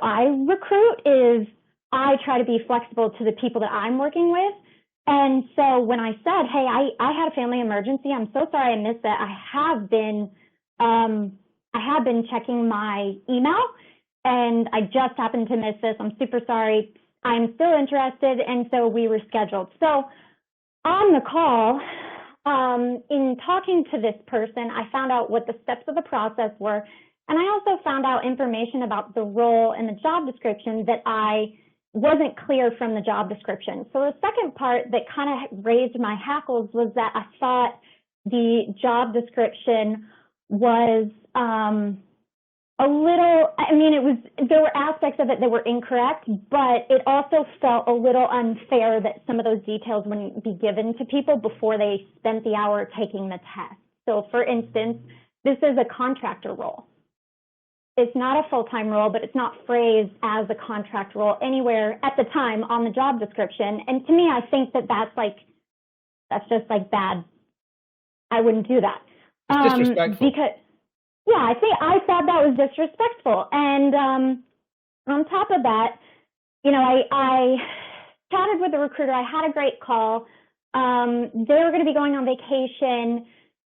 I recruit. Is I try to be flexible to the people that I'm working with. And so when I said, hey, I had a family emergency, I'm so sorry I missed that. I have been checking my email, and I just happened to miss this. I'm super sorry. I'm still interested, and so we rescheduled. So on the call, in talking to this person, I found out what the steps of the process were, and I also found out information about the role and the job description that I wasn't clear from the job description. So the second part that kind of raised my hackles was that I thought the job description was a little, I mean, there were aspects of it that were incorrect, but it also felt a little unfair that some of those details wouldn't be given to people before they spent the hour taking the test. So for instance, this is a contractor role. It's not a full-time role, but it's not phrased as a contract role anywhere at the time on the job description. And to me, I think that that's just like bad. I wouldn't do that. Disrespectful. Because, yeah, I thought that was disrespectful. And on top of that, you know, I chatted with the recruiter. I had a great call. They were going to be going on vacation,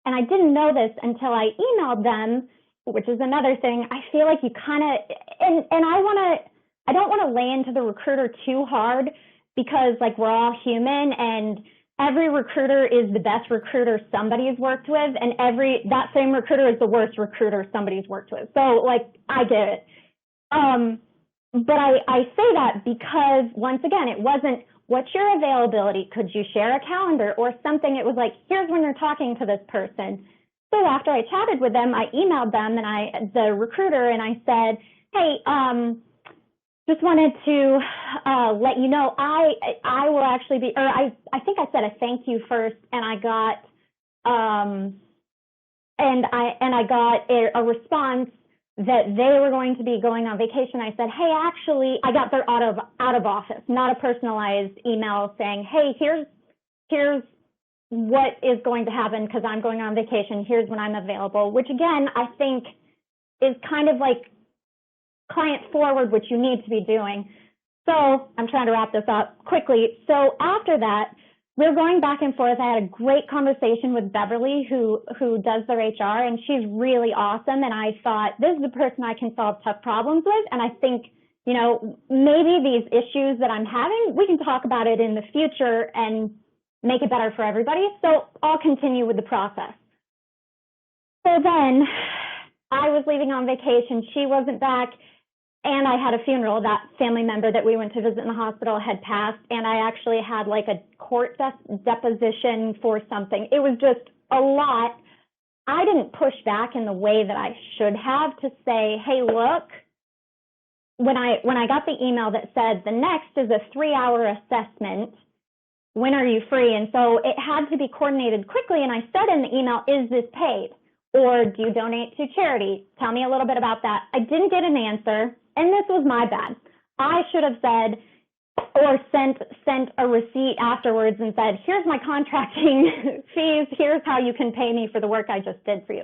and I didn't know this until I emailed them, which is another thing. I feel like you kind of, and I don't want to lay into the recruiter too hard, because like we're all human, and every recruiter is the best recruiter somebody's worked with, and that same recruiter is the worst recruiter somebody's worked with. So like, I get it. But I say that because once again, it wasn't, what's your availability? Could you share a calendar or something? It was like, here's when you're talking to this person. So after I chatted with them, I emailed them and the recruiter, and I said, hey, just wanted to let you know I will actually be, or I think I said a thank you first, and I got a response that they were going to be going on vacation. I said, hey, actually, I got their out of office, not a personalized email saying, hey, here's what is going to happen because I'm going on vacation. Here's when I'm available, which again, I think is kind of like client forward, which you need to be doing. So I'm trying to wrap this up quickly. So after that, we're going back and forth. I had a great conversation with Beverly, who does their HR, and she's really awesome. And I thought, this is the person I can solve tough problems with. And I think, you know, maybe these issues that I'm having, we can talk about it in the future and make it better for everybody. So I'll continue with the process. So then I was leaving on vacation. She wasn't back. And I had a funeral. That family member that we went to visit in the hospital had passed. And I actually had like a court deposition for something. It was just a lot. I didn't push back in the way that I should have to say, hey, look, when I got the email that said the next is a 3-hour assessment, when are you free? And so it had to be coordinated quickly. And I said in the email, is this paid? Or do you donate to charity? Tell me a little bit about that. I didn't get an answer. And this was my bad. I should have said, or sent a receipt afterwards and said, here's my contracting fees, here's how you can pay me for the work I just did for you.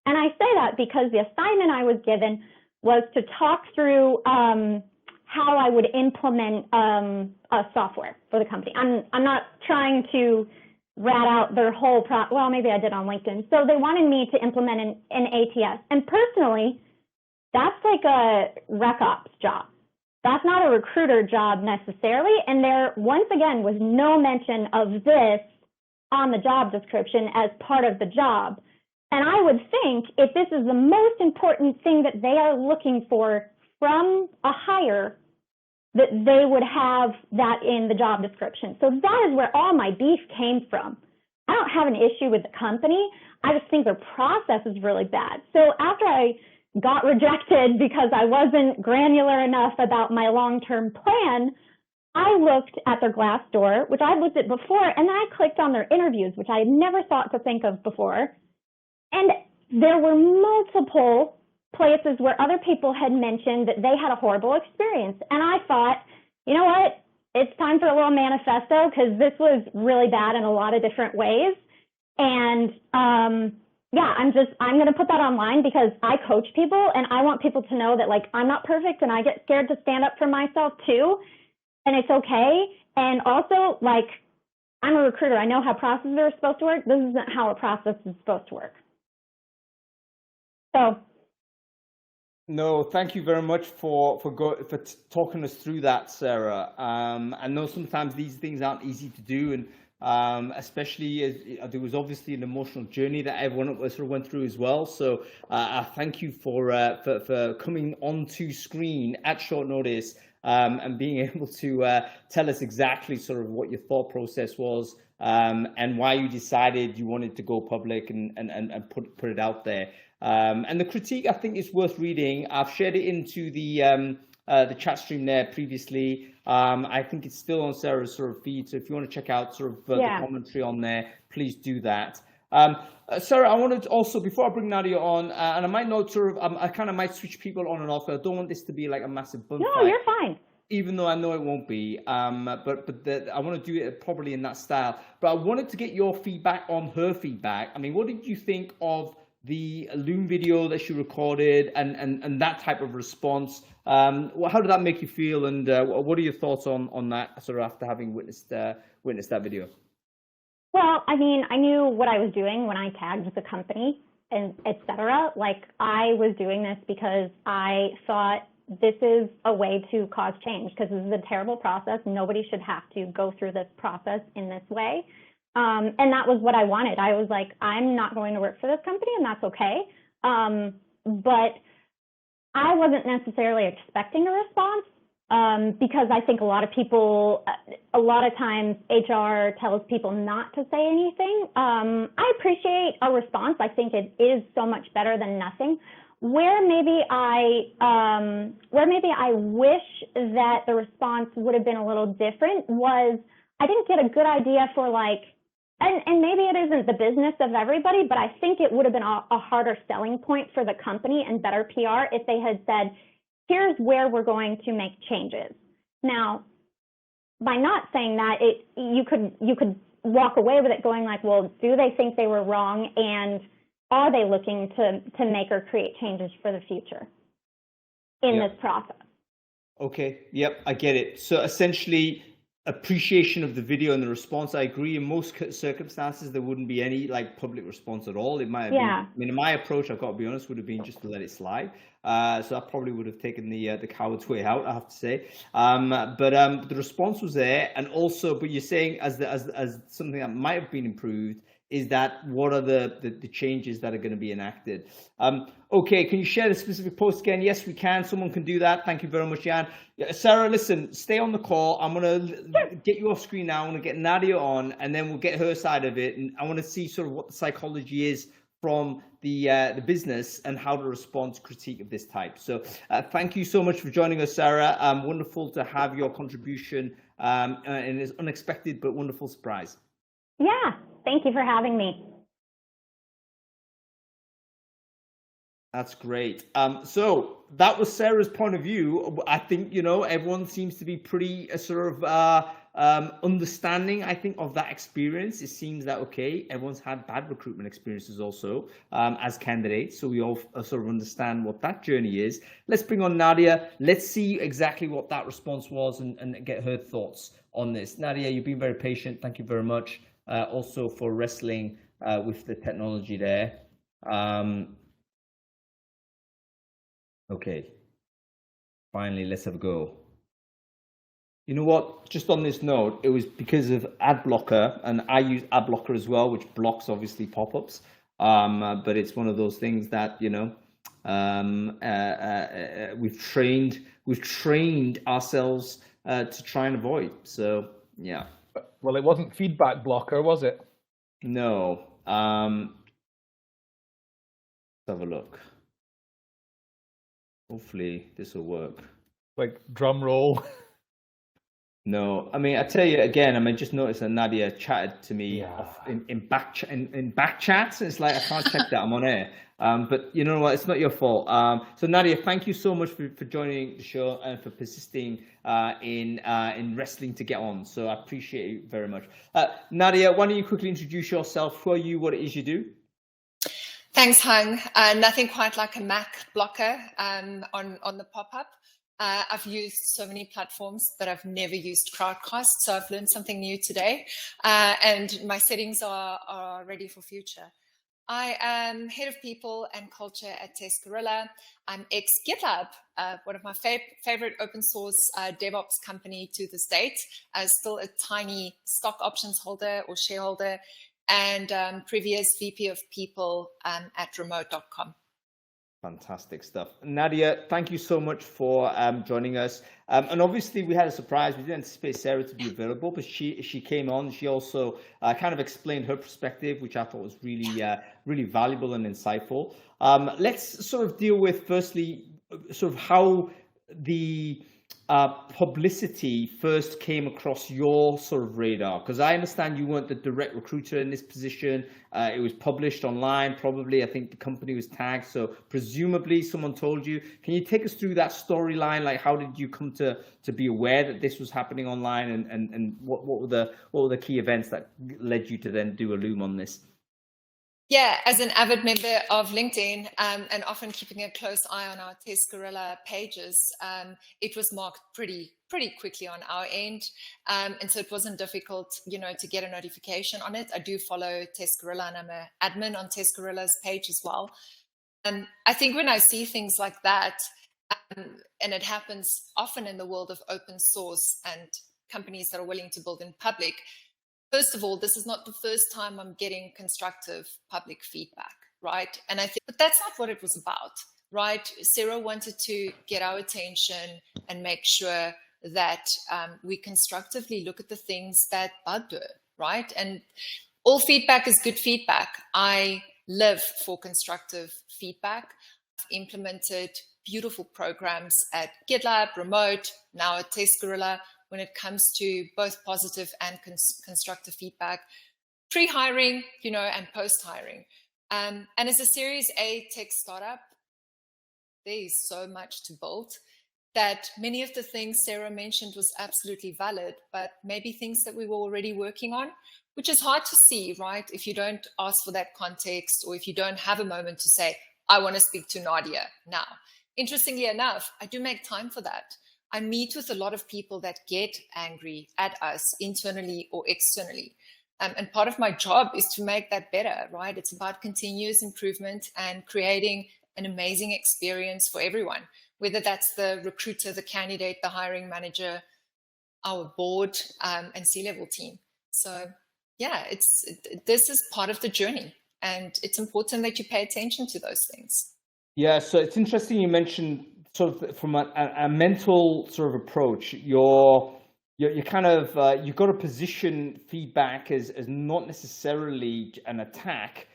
And I say that because the assignment I was given was to talk through how I would implement a software for the company. I'm not trying to rat out their whole well, maybe I did on LinkedIn. So they wanted me to implement an ATS. And personally, that's like a rec ops job. That's not a recruiter job necessarily. And there, once again, was no mention of this on the job description as part of the job. And I would think if this is the most important thing that they are looking for from a hire, that they would have that in the job description. So that is where all my beef came from. I don't have an issue with the company. I just think their process is really bad. So after I got rejected because I wasn't granular enough about my long-term plan, I looked at their Glassdoor, which I looked at before, and then I clicked on their interviews, which I had never thought to think of before. And there were multiple places where other people had mentioned that they had a horrible experience. And I thought, you know what? It's time for a little manifesto because this was really bad in a lot of different ways. And yeah, I'm going to put that online because I coach people and I want people to know that like I'm not perfect and I get scared to stand up for myself too. And it's okay. And also like I'm a recruiter. I know how processes are supposed to work. This isn't how a process is supposed to work. So. No, thank you very much for talking us through that, Sarah. I know sometimes these things aren't easy to do, and especially as there was obviously an emotional journey that everyone sort of went through as well. So I thank you for coming onto screen at short notice and being able to tell us exactly sort of what your thought process was and why you decided you wanted to go public and put it out there. And the critique, I think, is worth reading. I've shared it into the chat stream there previously. I think it's still on Sarah's sort of feed. So if you want to check out sort of the commentary on there, please do that. Sarah, I wanted to also, before I bring Nadia on, and I might not sort of, I kind of might switch people on and off. I don't want this to be like a massive bun fight. No, you're fine. Even though I know it won't be, I want to do it probably in that style. But I wanted to get your feedback on her feedback. I mean, what did you think of the Loom video that she recorded and that type of response? How did that make you feel? And what are your thoughts on that sort of after having witnessed that video? Well, I mean, I knew what I was doing when I tagged the company and et cetera. Like I was doing this because I thought this is a way to cause change because this is a terrible process. Nobody should have to go through this process in this way. And that was what I wanted. I was like, I'm not going to work for this company and that's okay. But I wasn't necessarily expecting a response because I think a lot of people, a lot of times HR tells people not to say anything. I appreciate a response. I think it is so much better than nothing. Where maybe I wish that the response would have been a little different was I didn't get a good idea for like, and maybe it isn't the business of everybody, but I think it would have been a harder selling point for the company and better PR if they had said, here's where we're going to make changes. Now, by not saying that, you could walk away with it going like, well, do they think they were wrong? And are they looking to make or create changes for the future in this process? Okay. Yep. I get it. So essentially, appreciation of the video and the response. I agree. In most circumstances, there wouldn't be any like public response at all. It might have been, I mean, my approach, I've got to be honest, would have been just to let it slide. So I probably would have taken the coward's way out, I have to say. But the response was there, and also, but you're saying as something that might have been improved is that what are the changes that are going to be enacted? Okay, can you share the specific post again? Yes, we can. Someone can do that. Thank you very much, Jan. Sarah, listen, stay on the call. I'm going to get you off screen now. I'm going to get Nadia on, and then we'll get her side of it. And I want to see sort of what the psychology is from the business and how to respond to critique of this type. So thank you so much for joining us, Sarah. Wonderful to have your contribution, and it's unexpected but wonderful surprise. Yeah, thank you for having me. That's great. So that was Sarah's point of view. I think, you know, everyone seems to be pretty sort of understanding, I think, of that experience. It seems that, okay, everyone's had bad recruitment experiences also as candidates. So we all sort of understand what that journey is. Let's bring on Nadia. Let's see exactly what that response was and get her thoughts on this. Nadia, you've been very patient. Thank you very much. Also for wrestling with the technology there. Okay, finally, let's have a go. You know what, just on this note, it was because of ad blocker, and I use ad blocker as well, which blocks obviously pop-ups, but it's one of those things that, you know, we've trained ourselves to try and avoid. So yeah. Well, it wasn't feedback blocker, was it? No. Let's have a look. Hopefully this will work. Like drum roll. No, I mean, I tell you again, I mean, just noticed that Nadia chatted to me in back chats. It's like, I can't check that, I'm on air. But you know what, it's not your fault. So Nadia, thank you so much for joining the show and for persisting in wrestling to get on. So I appreciate you very much. Nadia, why don't you quickly introduce yourself? Who are you, what it is you do? Thanks, Hung. Nothing quite like a Mac blocker on the pop-up. I've used so many platforms, but I've never used Crowdcast, so I've learned something new today, and my settings are ready for future. I am head of people and culture at TestGorilla. I'm ex-GitLab, one of my favorite open source DevOps company to this date, still a tiny stock options holder or shareholder, and previous VP of people at remote.com. Fantastic stuff. Nadia, thank you so much for joining us. And obviously we had a surprise. We didn't anticipate Sarah to be available, but she came on. She also kind of explained her perspective, which I thought was really valuable and insightful. Let's sort of deal with firstly sort of how the Publicity first came across your sort of radar, because I understand you weren't the direct recruiter in this position. It was published online, probably. I think the company was tagged, so presumably someone told you. Can you take us through that storyline? Like, how did you come to be aware that this was happening online, and what were the key events that led you to then do a Loom on this? Yeah, as an avid member of LinkedIn and often keeping a close eye on our TestGorilla pages, it was marked pretty quickly on our end. And so it wasn't difficult, you know, to get a notification on it. I do follow TestGorilla and I'm an admin on TestGorilla's page as well. I think when I see things like that, and it happens often in the world of open source and companies that are willing to build in public, first of all, this is not the first time I'm getting constructive public feedback, right? And I think, but that's not what it was about, right? Sarah wanted to get our attention and make sure that we constructively look at the things that bugged her, right? And all feedback is good feedback. I live for constructive feedback. I've implemented beautiful programs at GitLab, Remote, now at TestGorilla, when it comes to both positive and constructive feedback, pre-hiring, you know, and post-hiring. And as a Series A tech startup, there is so much to build that many of the things Sarah mentioned was absolutely valid, but maybe things that we were already working on, which is hard to see, right? If you don't ask for that context, or if you don't have a moment to say, I want to speak to Nadia now. Interestingly enough, I do make time for that. I meet with a lot of people that get angry at us internally or externally. And part of my job is to make that better, right? It's about continuous improvement and creating an amazing experience for everyone, whether that's the recruiter, the candidate, the hiring manager, our board, and C-level team. So yeah, this is part of the journey, and it's important that you pay attention to those things. Yeah, so it's interesting you mentioned sort of from a mental sort of approach, you're kind of you've got to position feedback as not necessarily an attack,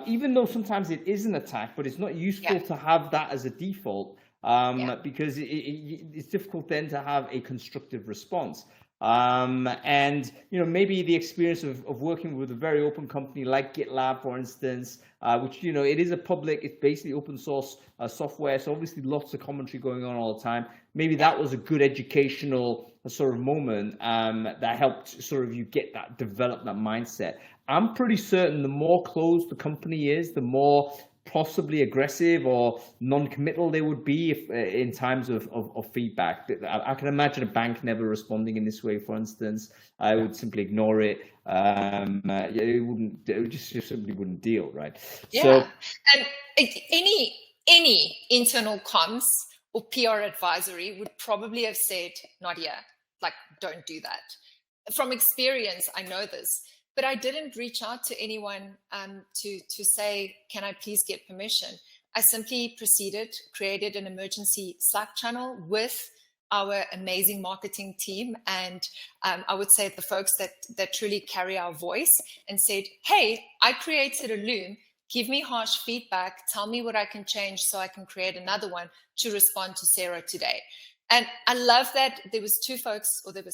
even though sometimes it is an attack, but it's not useful to have that as a default, because it's difficult then to have a constructive response. And maybe the experience of working with a very open company like GitLab, for instance, which it is it's basically open source software, so obviously lots of commentary going on all the time. Maybe that was a good educational sort of moment that helped sort of you develop that mindset. I'm pretty certain the more closed the company is, the more possibly aggressive or non-committal they would be if in times of feedback. I can imagine a bank never responding in this way, for instance. I would simply ignore it. It just simply wouldn't deal, right? Yeah. So, and any internal comms or PR advisory would probably have said, Nadia, don't do that. From experience, I know this. But I didn't reach out to anyone to say, can I please get permission? I simply proceeded, created an emergency Slack channel with our amazing marketing team. And I would say the folks that truly carry our voice, and said, hey, I created a Loom. Give me harsh feedback. Tell me what I can change so I can create another one to respond to Sarah today. And I love that there was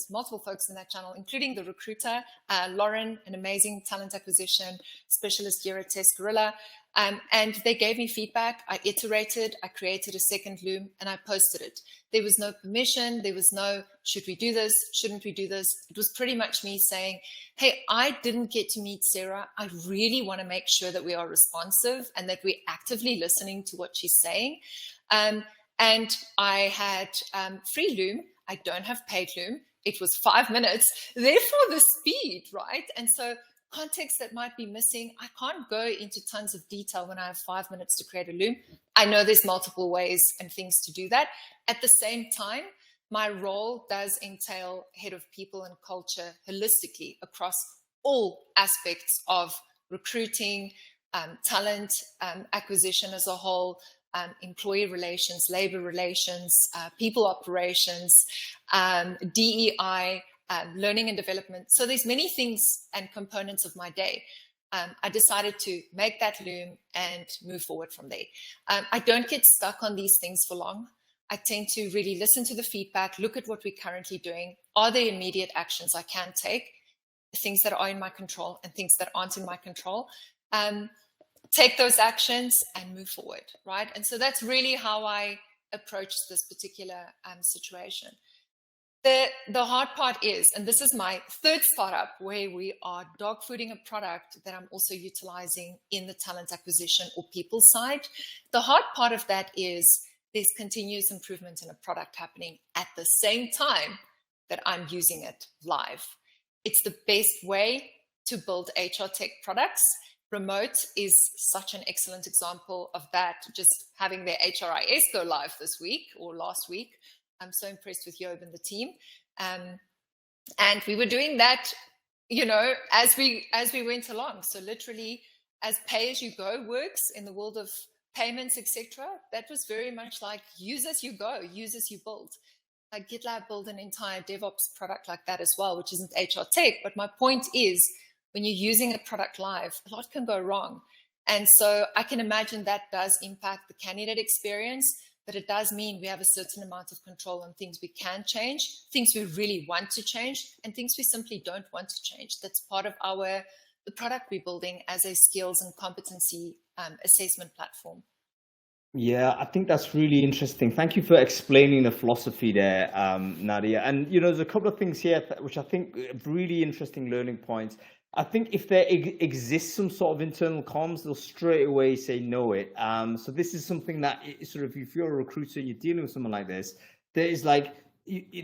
multiple folks in that channel, including the recruiter, Lauren, an amazing talent acquisition specialist here at TestGorilla. And they gave me feedback. I iterated, I created a second Loom, and I posted it. There was no permission. There was no, should we do this? Shouldn't we do this? It was pretty much me saying, hey, I didn't get to meet Sarah. I really want to make sure that we are responsive and that we're actively listening to what she's saying. And I had free Loom. I don't have paid Loom. It was 5 minutes. Therefore, the speed, right? And so context that might be missing, I can't go into tons of detail when I have 5 minutes to create a Loom. I know there's multiple ways and things to do that. At the same time, my role does entail head of people and culture holistically across all aspects of recruiting, talent acquisition as a whole, employee relations, labor relations, people operations, DEI, learning and development. So there's many things and components of my day. I decided to make that Loom and move forward from there. I don't get stuck on these things for long. I tend to really listen to the feedback, look at what we're currently doing. Are there immediate actions I can take? Things that are in my control and things that aren't in my control. Take those actions and move forward, right? And so that's really how I approached this particular situation. The hard part is, and this is my third startup where we are dog fooding a product that I'm also utilizing in the talent acquisition or people side. The hard part of that is there's continuous improvement in a product happening at the same time that I'm using it live. It's the best way to build HR tech products. Remote is such an excellent example of that, just having their HRIS go live this week or last week. I'm so impressed with Job and the team. And we were doing that, as we went along. So literally, as pay-as-you-go works in the world of payments, etc., that was very much like use as you go, use as you build. Like GitLab built an entire DevOps product like that as well, which isn't HR tech. But my point is, when you're using a product live, a lot can go wrong. And so I can imagine that does impact the candidate experience, but it does mean we have a certain amount of control on things we can change, things we really want to change, and things we simply don't want to change. That's part of the product we're building as a skills and competency assessment platform. Yeah, I think that's really interesting. Thank you for explaining the philosophy there, Nadia. And, there's a couple of things here which I think are really interesting learning points. I think if there exists some sort of internal comms, they'll straight away say know it. So this is something that sort of, if you're a recruiter and you're dealing with someone like this, there is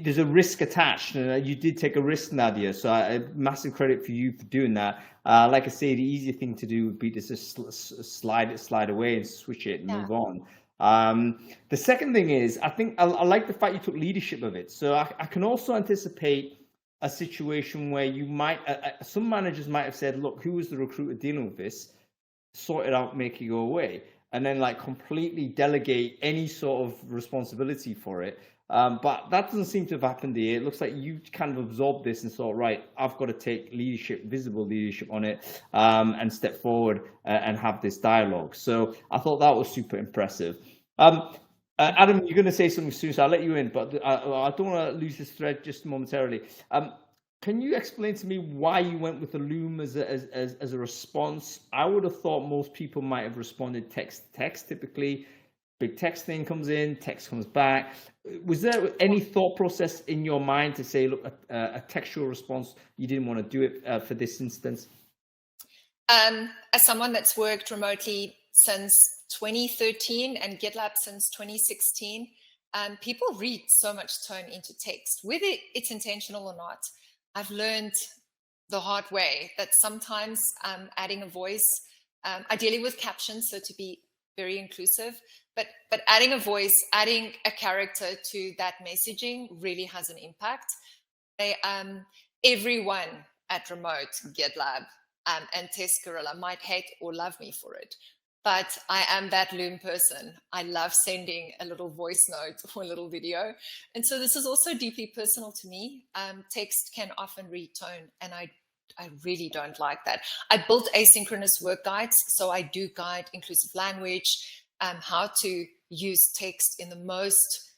there's a risk attached, and you did take a risk, Nadia. So massive credit for you for doing that. Like I say, the easier thing to do would be to just slide away and switch it and move on. The second thing is, I think I like the fact you took leadership of it. So I can also anticipate a situation where you might, some managers might have said, look, who was the recruiter dealing with this? Sort it out, make it go away. And then like completely delegate any sort of responsibility for it. But that doesn't seem to have happened here. It looks like you kind of absorbed this and thought, right, I've got to take leadership, visible leadership on it, and step forward and have this dialogue. So I thought that was super impressive. Adam, you're going to say something soon, so I'll let you in, but I don't want to lose this thread just momentarily. Can you explain to me why you went with the Loom as a response? I would have thought most people might have responded text to text. Typically, big text thing comes in, text comes back. Was there any thought process in your mind to say, look, a textual response, you didn't want to do it for this instance? As someone that's worked remotely since 2013 and GitLab since 2016, people read so much tone into text, whether it's intentional or not. I've learned the hard way that sometimes adding a voice, ideally with captions, so to be very inclusive, but adding a voice, adding a character to that messaging really has an impact. Everyone at Remote, GitLab, and TestGorilla might hate or love me for it, but I am that Loom person. I love sending a little voice note or a little video. And so this is also deeply personal to me. Text can often read tone, and I really don't like that. I built asynchronous work guides, so I do guide inclusive language, how to use text in the most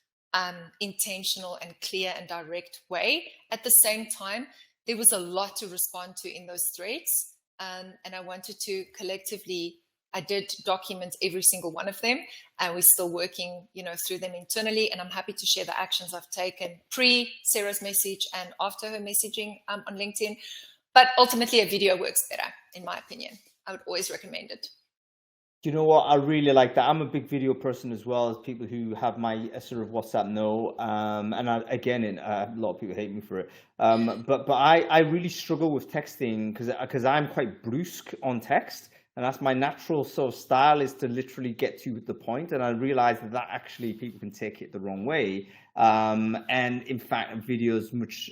intentional and clear and direct way. At the same time, there was a lot to respond to in those threads, and I wanted to collectively, I did document every single one of them, and we're still working, through them internally. And I'm happy to share the actions I've taken pre Sarah's message and after her messaging on LinkedIn. But ultimately, a video works better, in my opinion. I would always recommend it. Do you know what? I really like that. I'm a big video person as well, as people who have my sort of WhatsApp know. And a lot of people hate me for it. But I really struggle with texting because I'm quite brusque on text. And that's my natural sort of style, is to literally get to the point. And I realize that actually people can take it the wrong way. And in fact, video is much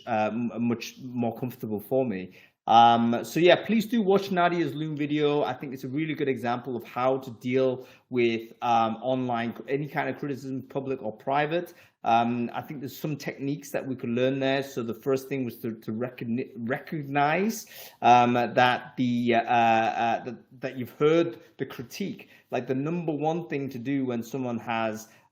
more comfortable for me. So yeah, please do watch Nadia's Loom video. I think it's a really good example of how to deal with online, any kind of criticism, public or private. I think there's some techniques that we could learn there. So the first thing was to recognize that that you've heard the critique. Like the number one thing to do when someone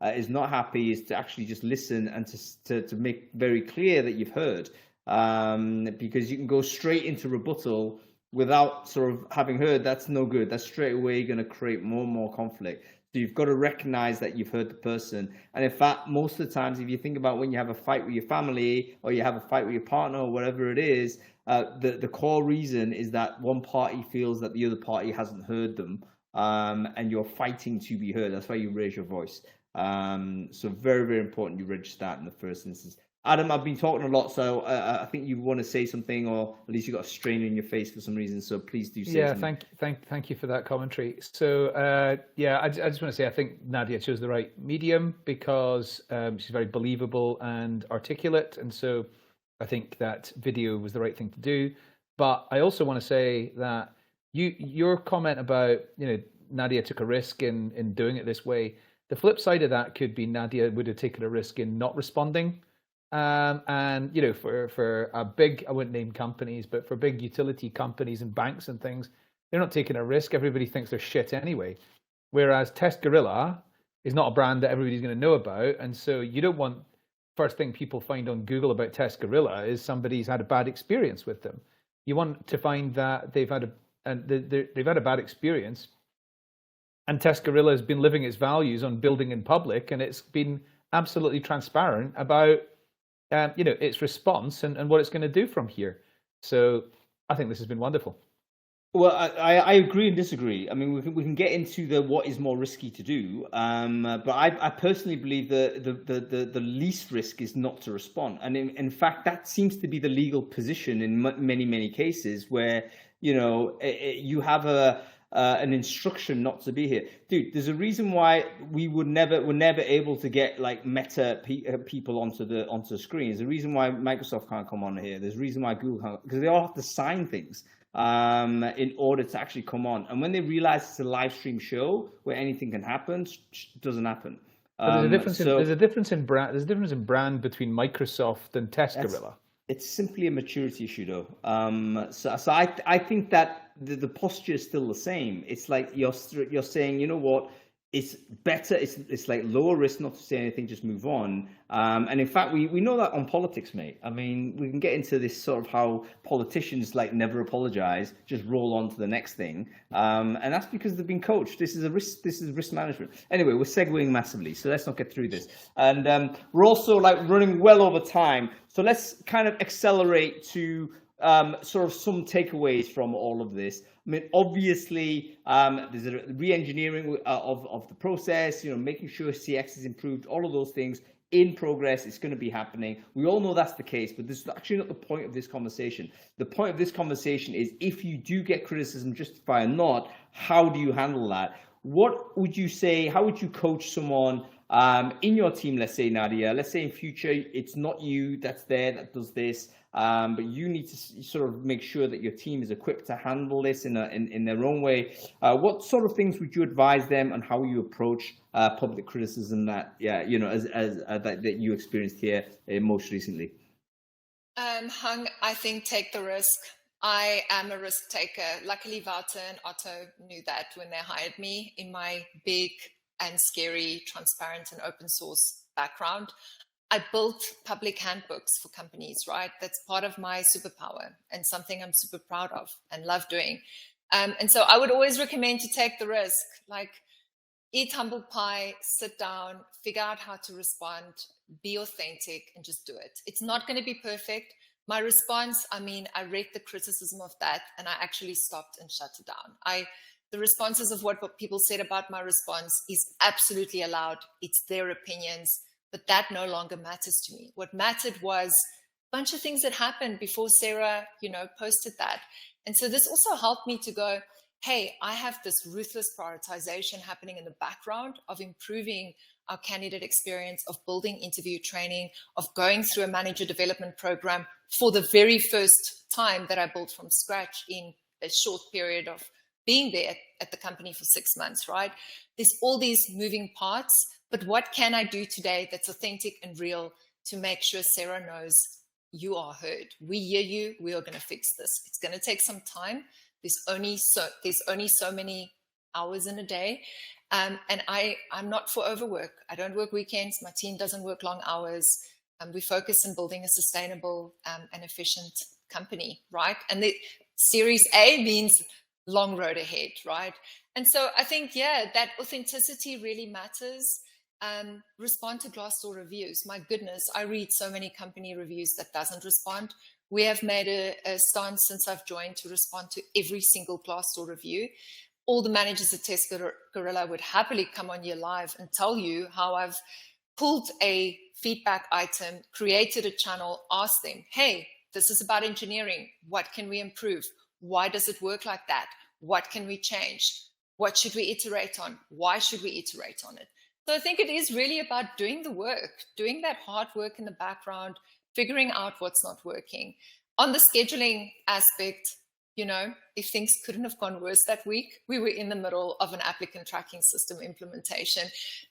is not happy is to actually just listen and to make very clear that you've heard. Because you can go straight into rebuttal without sort of having heard. That's no good. That's straight away going to create more and more conflict. So you've got to recognize that you've heard the person. And in fact, most of the times, if you think about when you have a fight with your family or you have a fight with your partner or whatever it is, the core reason is that one party feels that the other party hasn't heard them, and you're fighting to be heard. That's why you raise your voice. So very, very important you register that in the first instance. Adam, I've been talking a lot, so I think you want to say something, or at least you got a strain in your face for some reason. So please do say something. Thank you for that commentary. So I just want to say I think Nadia chose the right medium because she's very believable and articulate, and so I think that video was the right thing to do. But I also want to say that your comment about Nadia took a risk in doing it this way. The flip side of that could be Nadia would have taken a risk in not responding. And for a big, I wouldn't name companies, but for big utility companies and banks and things, they're not taking a risk. Everybody thinks they're shit anyway. Whereas TestGorilla is not a brand that everybody's going to know about, and so you don't want first thing people find on Google about TestGorilla is somebody's had a bad experience with them. You want to find that they've had a bad experience, and TestGorilla has been living its values on building in public, and it's been absolutely transparent about its response and what it's going to do from here. So I think this has been wonderful. Well, I agree and disagree. I mean, we can get into the what is more risky to do, but I personally believe the least risk is not to respond, and in fact that seems to be the legal position in many cases where you have an instruction not to be here, dude. There's a reason why we're never able to get like Meta people onto the screen. There's a reason why Microsoft can't come on here. There's a reason why Google can't, because they all have to sign things in order to actually come on. And when they realize it's a live stream show where anything can happen, it doesn't happen. There's a difference in brand. There's a difference in brand between Microsoft and TestGorilla. It's simply a maturity issue, though. So I think that the posture is still the same. It's like you're saying, you know what? It's better. It's like lower risk not to say anything, just move on. And in fact, we know that on politics, mate. I mean, we can get into this sort of how politicians like never apologize, just roll on to the next thing. And that's because they've been coached. This is risk management. Anyway, we're segueing massively, so let's not get through this. And we're also like running well over time, so let's kind of accelerate to sort of some takeaways from all of this. I mean, obviously, there's a re-engineering of the process, making sure CX is improved, all of those things in progress. It's going to be happening. We all know that's the case, but this is actually not the point of this conversation. The point of this conversation is if you do get criticism, justified or not, how do you handle that? What would you say? How would you coach someone in your team? Let's say, Nadia, let's say in future, it's not you that's there that does this. But you need to sort of make sure that your team is equipped to handle this in their own way. What sort of things would you advise them on how you approach public criticism that that you experienced here most recently? Hung, I think take the risk. I am a risk taker. Luckily, Wouter and Otto knew that when they hired me in my big and scary, transparent and open source background. I built public handbooks for companies, right? That's part of my superpower and something I'm super proud of and love doing. And so I would always recommend to take the risk, like eat humble pie, sit down, figure out how to respond, be authentic and just do it. It's not going to be perfect. My response, I read the criticism of that and I actually stopped and shut it down. The responses of what people said about my response is absolutely allowed. It's their opinions. But that no longer matters to me. What mattered was a bunch of things that happened before Sarah, posted that. And so this also helped me to go, hey, I have this ruthless prioritization happening in the background of improving our candidate experience, of building interview training, of going through a manager development program for the very first time that I built from scratch in a short period of being there at the company for 6 months, right? There's all these moving parts. But what can I do today that's authentic and real to make sure Sarah knows you are heard? We hear you. We are going to fix this. It's going to take some time. There's only so many hours in a day. And I'm not for overwork. I don't work weekends. My team doesn't work long hours. We focus on building a sustainable and efficient company, right? And the Series A means long road ahead, right? And so I think, that authenticity really matters. Respond to Glassdoor reviews. My goodness, I read so many company reviews that doesn't respond. We have made a stance since I've joined to respond to every single Glassdoor review. All the managers at TestGorilla would happily come on here live and tell you how I've pulled a feedback item, created a channel, asked them, hey, this is about engineering. What can we improve? Why does it work like that? What can we change? What should we iterate on? Why should we iterate on it? So I think it is really about doing the work, doing that hard work in the background, figuring out what's not working. On the scheduling aspect, if things couldn't have gone worse that week, we were in the middle of an applicant tracking system implementation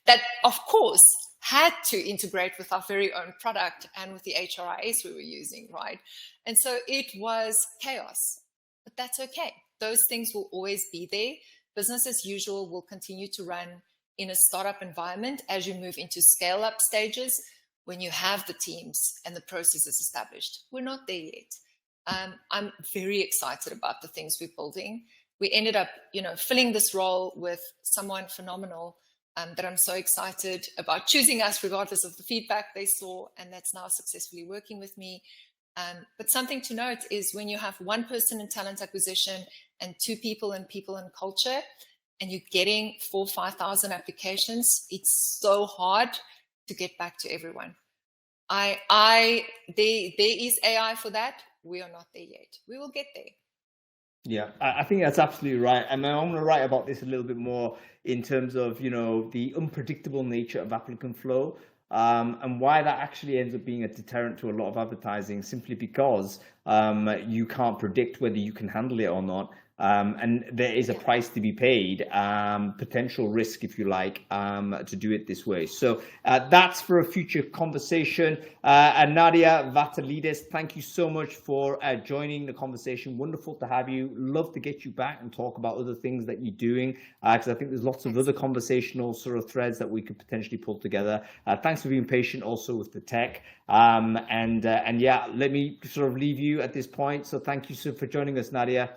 that, of course, had to integrate with our very own product and with the HRIS we were using, right? And so it was chaos, but that's okay. Those things will always be there. Business as usual will continue to run in a startup environment as you move into scale-up stages when you have the teams and the processes established. We're not there yet. I'm very excited about the things we're building. We ended up, filling this role with someone phenomenal that I'm so excited about choosing us regardless of the feedback they saw, and that's now successfully working with me. But something to note is when you have one person in talent acquisition and two people in people and culture, and you're getting 4,000 or 5,000 applications, it's so hard to get back to everyone. There is AI for that. We are not there yet. We will get there. Yeah, I think that's absolutely right. And I'm going to write about this a little bit more in terms of, the unpredictable nature of applicant flow, and why that actually ends up being a deterrent to a lot of advertising, simply because you can't predict whether you can handle it or not. And there is a price to be paid, potential risk, if you like, to do it this way. So that's for a future conversation. And Nadia, Vatalidis, thank you so much for joining the conversation. Wonderful to have you. Love to get you back and talk about other things that you're doing, because I think there's lots of other conversational sort of threads that we could potentially pull together. Thanks for being patient also with the tech. And yeah, let me sort of leave you at this point. So thank you so for joining us, Nadia.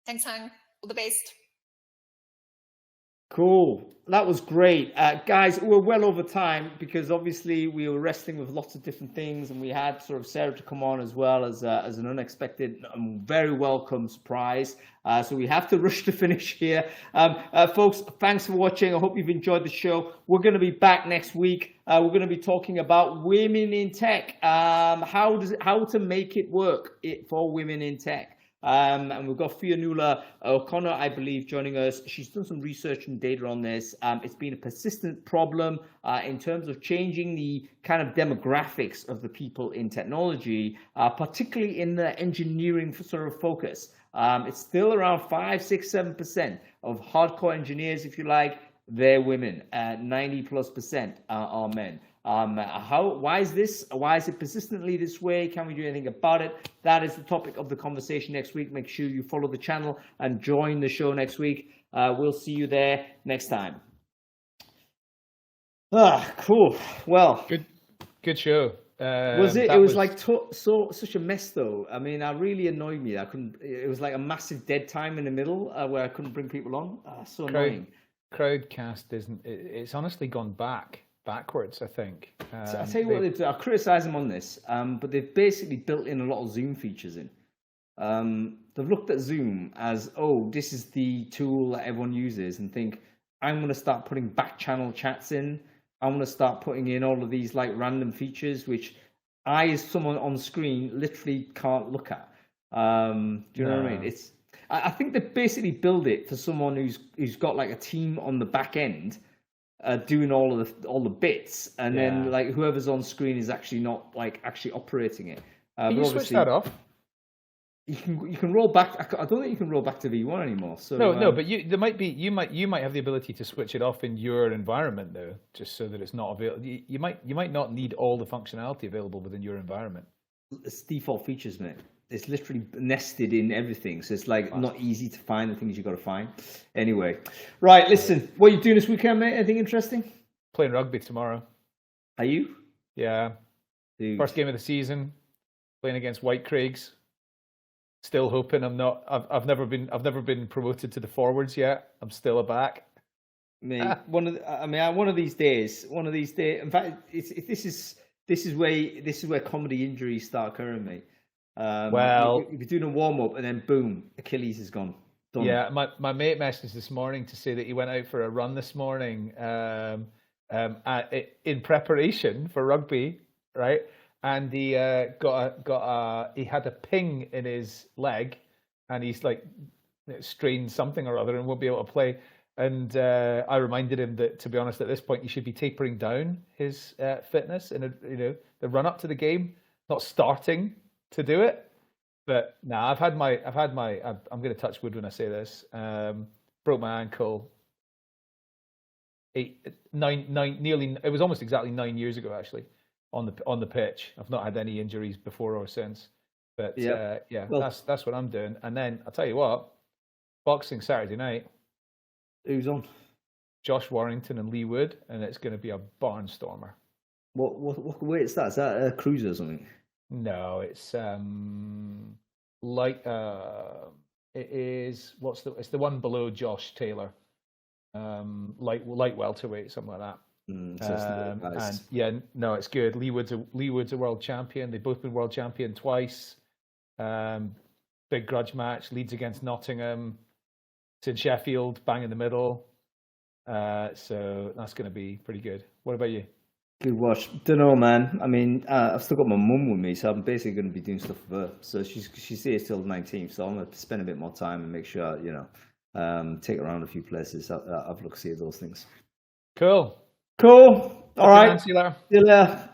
Thanks, Hang. All the best. Cool. That was great. Guys, we're well over time because obviously we were wrestling with lots of different things, and we had sort of Sarah to come on as well as an unexpected and very welcome surprise. So we have to rush to finish here. Folks, thanks for watching. I hope you've enjoyed the show. We're going to be back next week. We're going to be talking about women in tech, how to make it work for women in tech. And we've got Fionnuala O'Connor, I believe, joining us. She's done some research and data on this. It's been a persistent problem in terms of changing the kind of demographics of the people in technology, particularly in the engineering sort of focus. It's still around 5, 6, 7% of hardcore engineers, if you like. They're women. 90+% are men. Why is this? Why is it persistently this way? Can we do anything about it? That is the topic of the conversation next week. Make sure you follow the channel and join the show next week. We'll see you there next time. Cool. Well, good show. Was it? It was like such a mess, though. I mean, it really annoyed me. It was like a massive dead time in the middle where I couldn't bring people on. So annoying. Crowdcast isn't. It's honestly gone backwards, I think. So I'll tell you what they do. I'll criticize them on this, but they've basically built in a lot of Zoom features in. They've looked at Zoom as, this is the tool that everyone uses, and think, I'm going to start putting back channel chats in. I'm going to start putting in all of these like random features, which I, as someone on screen, literally can't look at. Do you know what I mean? I think they basically build it for someone who's got like a team on the back end, doing all the bits, and then like whoever's on screen is actually not like actually operating it. Can you switch that off? You can roll back. I don't think you can roll back to V1 anymore. So no, but you might have the ability to switch it off in your environment though, just so that it's not available. You might not need all the functionality available within your environment. It's default features, mate. It's literally nested in everything, so it's like not easy to find the things you got to find. Anyway, right. Listen, what are you doing this weekend, mate? Anything interesting? Playing rugby tomorrow. Are you? Yeah. Dude. First game of the season. Playing against White Craigs. Still hoping I'm not. I've never been promoted to the forwards yet. I'm still a back. Mate, one of these days. In fact, this is where comedy injuries start occurring, mate. You're doing a warm up and then boom, Achilles is gone. Done. Yeah, my mate messaged this morning to say that he went out for a run this morning in preparation for rugby, right? And he he had a ping in his leg, and he's like strained something or other and won't be able to play. And I reminded him that, to be honest, at this point he should be tapering down his fitness in the run up to the game, not starting to do it. But I'm going to touch wood when I say this. Broke my ankle. It was almost exactly 9 years ago, actually, on the pitch. I've not had any injuries before or since. But that's what I'm doing. And then I'll tell you what, boxing Saturday night. Who's on? Josh Warrington and Lee Wood, and it's going to be a barnstormer. What weight is that? Is that a cruiser or something? No, it's it is it's the one below Josh Taylor, light welterweight, something like that. So it's nice. And yeah, no, it's good. Leewood's a world champion. They've both been world champion twice. Big grudge match. Leeds against Nottingham. It's in Sheffield, bang in the middle. So that's going to be pretty good. What about you? Good watch. Don't know, man. I mean, I've still got my mum with me, so I'm basically going to be doing stuff for her. So she's here till the 19th, so I'm going to spend a bit more time and make sure, take her around a few places. I've looked to see those things. Cool. All right. See you later. See you later.